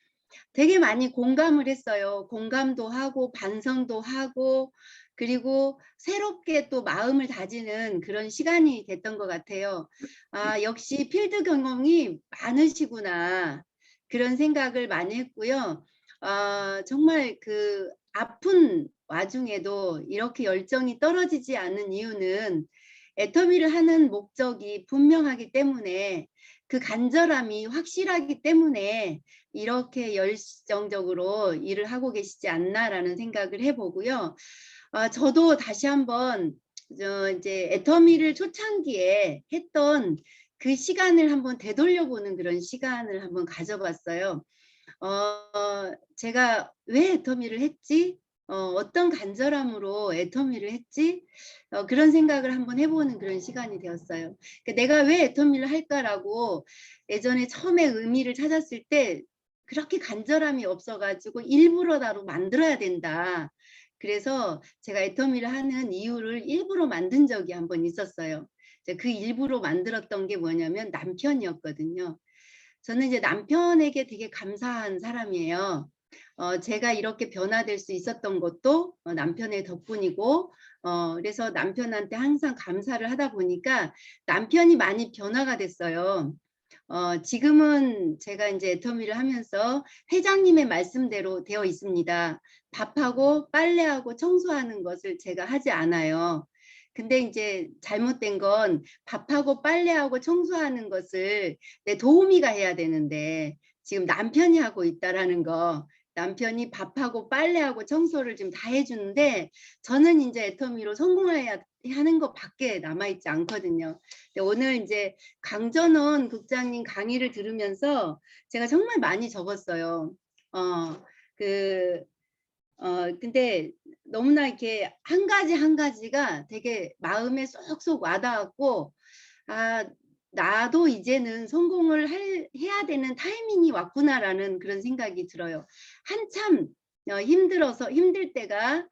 되게 많이 공감을 했어요. 공감도 하고 반성도 하고 그리고 새롭게 또 마음을 다지는 그런 시간이 됐던 것 같아요. 역시 필드 경험이 많으시구나. 그런 생각을 많이 했고요. 정말 그 아픈 와중에도 이렇게 열정이 떨어지지 않는 이유는 애터미를 하는 목적이 분명하기 때문에 그 간절함이 확실하기 때문에 이렇게 열정적으로 일을 하고 계시지 않나라는 생각을 해보고요. 저도 다시 한번 이제 애터미를 초창기에 했던 그 시간을 한번 되돌려보는 그런 시간을 한번 가져봤어요. 제가 왜 애터미를 했지? 어떤 간절함으로 애터미를 했지? 그런 생각을 한번 해보는 그런 시간이 되었어요. 그러니까 내가 왜 애터미를 할까라고 예전에 처음에 의미를 찾았을 때 그렇게 간절함이 없어가지고 일부러라도 만들어야 된다. 그래서 제가 애터미를 하는 이유를 일부러 만든 적이 한번 있었어요. 그 일부러 만들었던 게 뭐냐면 남편이었거든요. 저는 이제 남편에게 되게 감사한 사람이에요. 제가 이렇게 변화될 수 있었던 것도 남편의 덕분이고 그래서 남편한테 항상 감사를 하다 보니까 남편이 많이 변화가 됐어요. 지금은 제가 이제 애터미를 하면서 회장님의 말씀대로 되어 있습니다. 밥하고 빨래하고 청소하는 것을 제가 하지 않아요. 근데 이제 잘못된 건 밥하고 빨래하고 청소하는 것을 내 도우미가 해야 되는데 지금 남편이 하고 있다라는 거. 남편이 밥하고 빨래하고 청소를 지금 다 해주는데 저는 이제 애터미로 성공해야 하는 것밖에 남아있지 않거든요. 근데 오늘 이제 강전원 국장님 강의를 들으면서 제가 정말 많이 적었어요. 근데 너무나 이렇게 한 가지 한 가지가 되게 마음에 쏙쏙 와닿았고, 나도 이제는 성공을 해야 되는 타이밍이 왔구나라는 그런 생각이 들어요. 한참 힘들 때가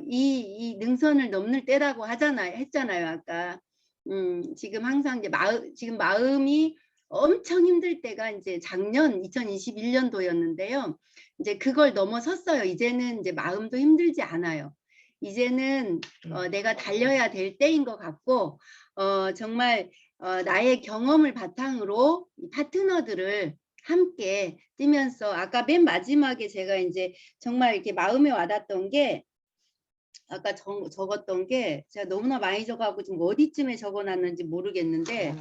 이 능선을 넘는 때라고 했잖아요, 아까. 지금 항상 이제 지금 마음이 엄청 힘들 때가 이제 작년 2021년도였는데요. 이제 그걸 넘어섰어요. 이제는 이제 마음도 힘들지 않아요. 이제는 내가 달려야 될 때인 것 같고 정말 나의 경험을 바탕으로 파트너들을 함께 뛰면서 아까 맨 마지막에 제가 이제 정말 이렇게 마음에 와닿았던 게 아까 적었던 게 제가 너무나 많이 적어갖고 지금 어디쯤에 적어놨는지 모르겠는데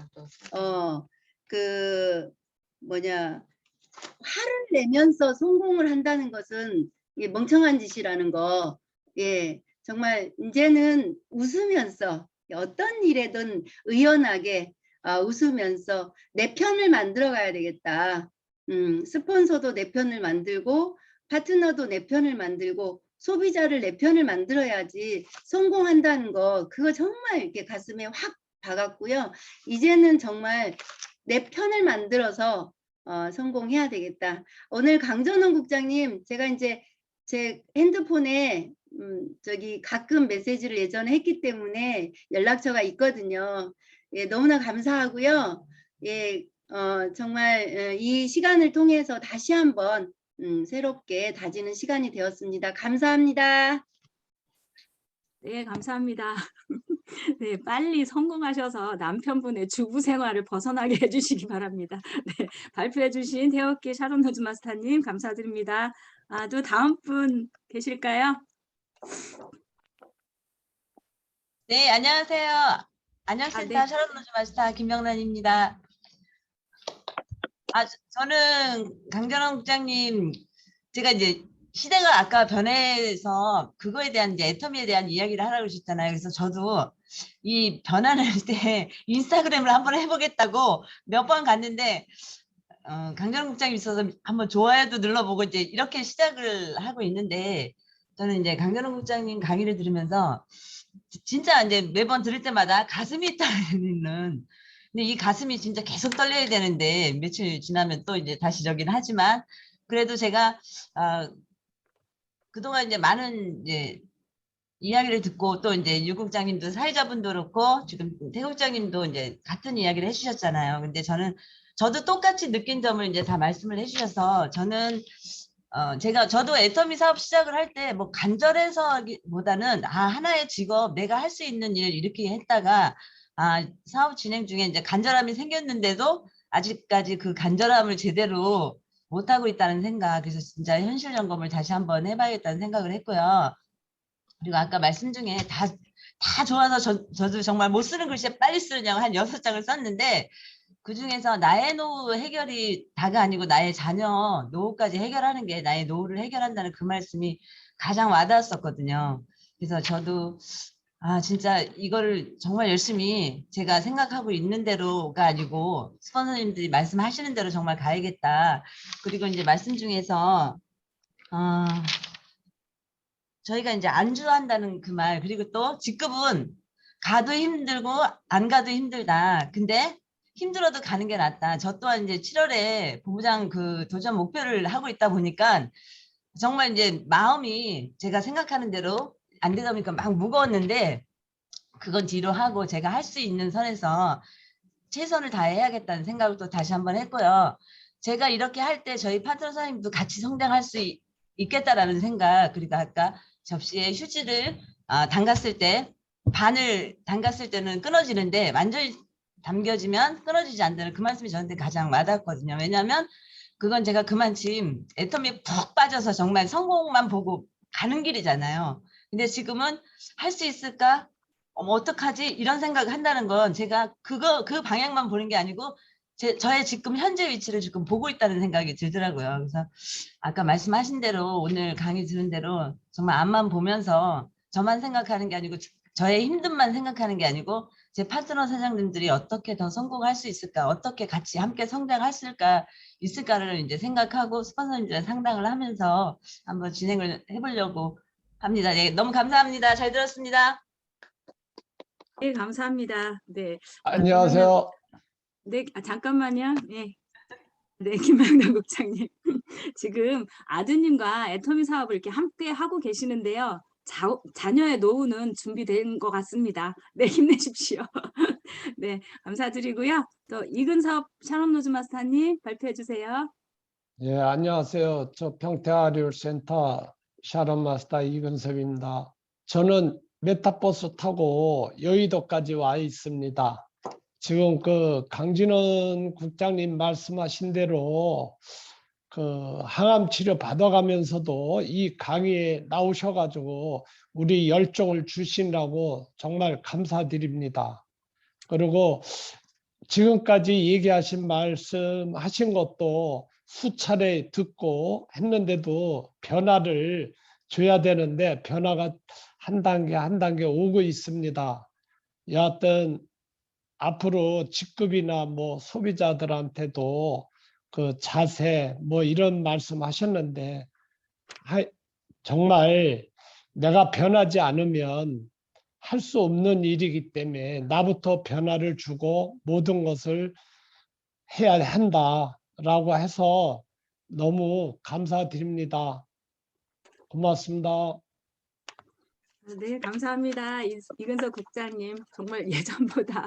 화를 내면서 성공을 한다는 것은 멍청한 짓이라는 거. 예, 정말 이제는 웃으면서 어떤 일에든 의연하게 웃으면서 내 편을 만들어 가야 되겠다. 스폰서도 내 편을 만들고 파트너도 내 편을 만들고 소비자를 내 편을 만들어야지 성공한다는 거. 그거 정말 이렇게 가슴에 확 박았고요. 이제는 정말 내 편을 만들어서 성공해야 되겠다. 오늘 강전원 국장님, 제가 이제 제 핸드폰에 가끔 메시지를 예전에 했기 때문에 연락처가 있거든요. 예, 너무나 감사하고요. 예, 정말 이 시간을 통해서 다시 한번 새롭게 다지는 시간이 되었습니다. 감사합니다. 네, 감사합니다. 네, 빨리 성공하셔서 남편분의 주부 생활을 벗어나게 해주시기 바랍니다. 네, 발표해주신 태옥기 샤론 로즈 마스터님 감사드립니다. 또 다음 분 계실까요? 네, 안녕하세요. 안녕센터 네. 샤론 로즈 마스터 김명란입니다. 저는 강전원 국장님 제가 이제 시대가 아까 변해서 그거에 대한 이제 애터미에 대한 이야기를 하라고 하셨잖아요. 그래서 저도 이 변화를 때 인스타그램을 한번 해보겠다고 몇 번 갔는데 강전원 국장님 있어서 한번 좋아요도 눌러보고 이제 이렇게 시작을 하고 있는데 저는 이제 강전원 국장님 강의를 들으면서 진짜 이제 매번 들을 때마다 가슴이 떨리는 근데 이 가슴이 진짜 계속 떨려야 되는데 며칠 지나면 또 이제 다시 저긴 하지만 그래도 제가 그동안 이제 많은 이제 이야기를 듣고 또 이제 유 국장님도 사회자분도 그렇고 지금 태 국장님도 이제 같은 이야기를 해주셨잖아요. 근데 저도 똑같이 느낀 점을 이제 다 말씀을 해주셔서 저는 저도 애터미 사업 시작을 할 때 뭐 간절해서보다는 하나의 직업 내가 할 수 있는 일 이렇게 했다가 사업 진행 중에 이제 간절함이 생겼는데도 아직까지 그 간절함을 제대로 못하고 있다는 생각. 그래서 진짜 현실 점검을 다시 한번 해봐야겠다는 생각을 했고요. 그리고 아까 말씀 중에 다 좋아서 저도 정말 못 쓰는 글씨에 빨리 쓰려고 한 6장을 썼는데 그중에서 나의 노후 해결이 다가 아니고 나의 자녀 노후까지 해결하는 게 나의 노후를 해결한다는 그 말씀이 가장 와닿았었거든요. 그래서 저도 진짜 이거를 정말 열심히 제가 생각하고 있는 대로가 아니고 스폰서님들이 말씀하시는 대로 정말 가야겠다. 그리고 이제 말씀 중에서 저희가 이제 안주한다는 그 말, 그리고 또 직급은 가도 힘들고 안 가도 힘들다. 근데 힘들어도 가는 게 낫다. 저 또한 이제 7월에 본부장 그 도전 목표를 하고 있다 보니까 정말 이제 마음이 제가 생각하는 대로 안 되다 보니까 막 무거웠는데 그건 뒤로 하고 제가 할 수 있는 선에서 최선을 다해야겠다는 생각을 또 다시 한번 했고요. 제가 이렇게 할 때 저희 파트너 사장님도 같이 성장할 수 있겠다라는 생각, 그리고 아까 접시에 휴지를 담갔을 때 반을 담갔을 때는 끊어지는데 완전히 담겨지면 끊어지지 않는다는 그 말씀이 저한테 가장 와닿았거든요. 왜냐하면 그건 제가 그만큼 애터미에 푹 빠져서 정말 성공만 보고 가는 길이잖아요. 근데 지금은 할 수 있을까? 어떡하지? 이런 생각을 한다는 건 제가 그 방향만 보는 게 아니고 저의 지금 현재 위치를 지금 보고 있다는 생각이 들더라고요. 그래서 아까 말씀하신 대로 오늘 강의 들은 대로 정말 앞만 보면서 저만 생각하는 게 아니고 저의 힘듦만 생각하는 게 아니고 제 파트너 사장님들이 어떻게 더 성공할 수 있을까, 어떻게 같이 함께 성장할 수 있을까를 이제 생각하고 스폰서님들과 상담을 하면서 한번 진행을 해보려고 합니다. 네, 너무 감사합니다. 잘 들었습니다. 네, 감사합니다. 네. 안녕하세요. 네, 잠깐만요. 네. 네, 김명남 국장님. 지금 아드님과 애터미 사업을 이렇게 함께 하고 계시는데요. 자녀의 노후는 준비된 것 같습니다. 네, 힘내십시오. 네, 감사드리고요. 또 이근섭 샤론 노즈 마스터님 발표해 주세요. 예, 안녕하세요. 저 평택아리올센터 샤론 마스터 이근섭입니다. 저는 메타버스 타고 여의도까지 와 있습니다. 지금 그 강진원 국장님 말씀하신 대로 그 항암 치료 받아가면서도 이 강의에 나오셔가지고 우리 열정을 주시라고 정말 감사드립니다. 그리고 지금까지 얘기하신 말씀하신 것도 수차례 듣고 했는데도 변화를 줘야 되는데 변화가 한 단계 한 단계 오고 있습니다. 여하튼 앞으로 직급이나 뭐 소비자들한테도 그 자세 뭐 이런 말씀 하셨는데 정말 내가 변하지 않으면 할 수 없는 일이기 때문에 나부터 변화를 주고 모든 것을 해야 한다라고 해서 너무 감사드립니다. 고맙습니다. 네, 감사합니다. 이근석 국장님. 정말 예전보다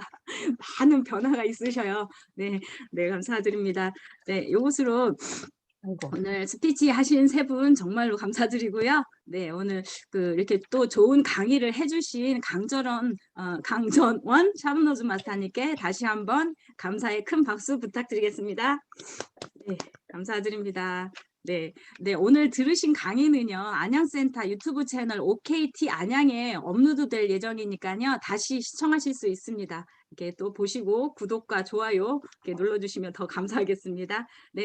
많은 변화가 있으셔요. 네, 네, 감사드립니다. 네, 이것으로 오늘 스피치 하신 세 분 정말로 감사드리고요. 네, 오늘 이렇게 또 좋은 강의를 해주신 강전원 샤론 노즈 마스터님께 다시 한번 감사의 큰 박수 부탁드리겠습니다. 네, 감사드립니다. 네, 네, 오늘 들으신 강의는요, 안양센터 유튜브 채널 OKT 안양에 업로드될 예정이니까요, 다시 시청하실 수 있습니다. 이렇게 또 보시고 구독과 좋아요 이렇게 눌러주시면 더 감사하겠습니다. 네.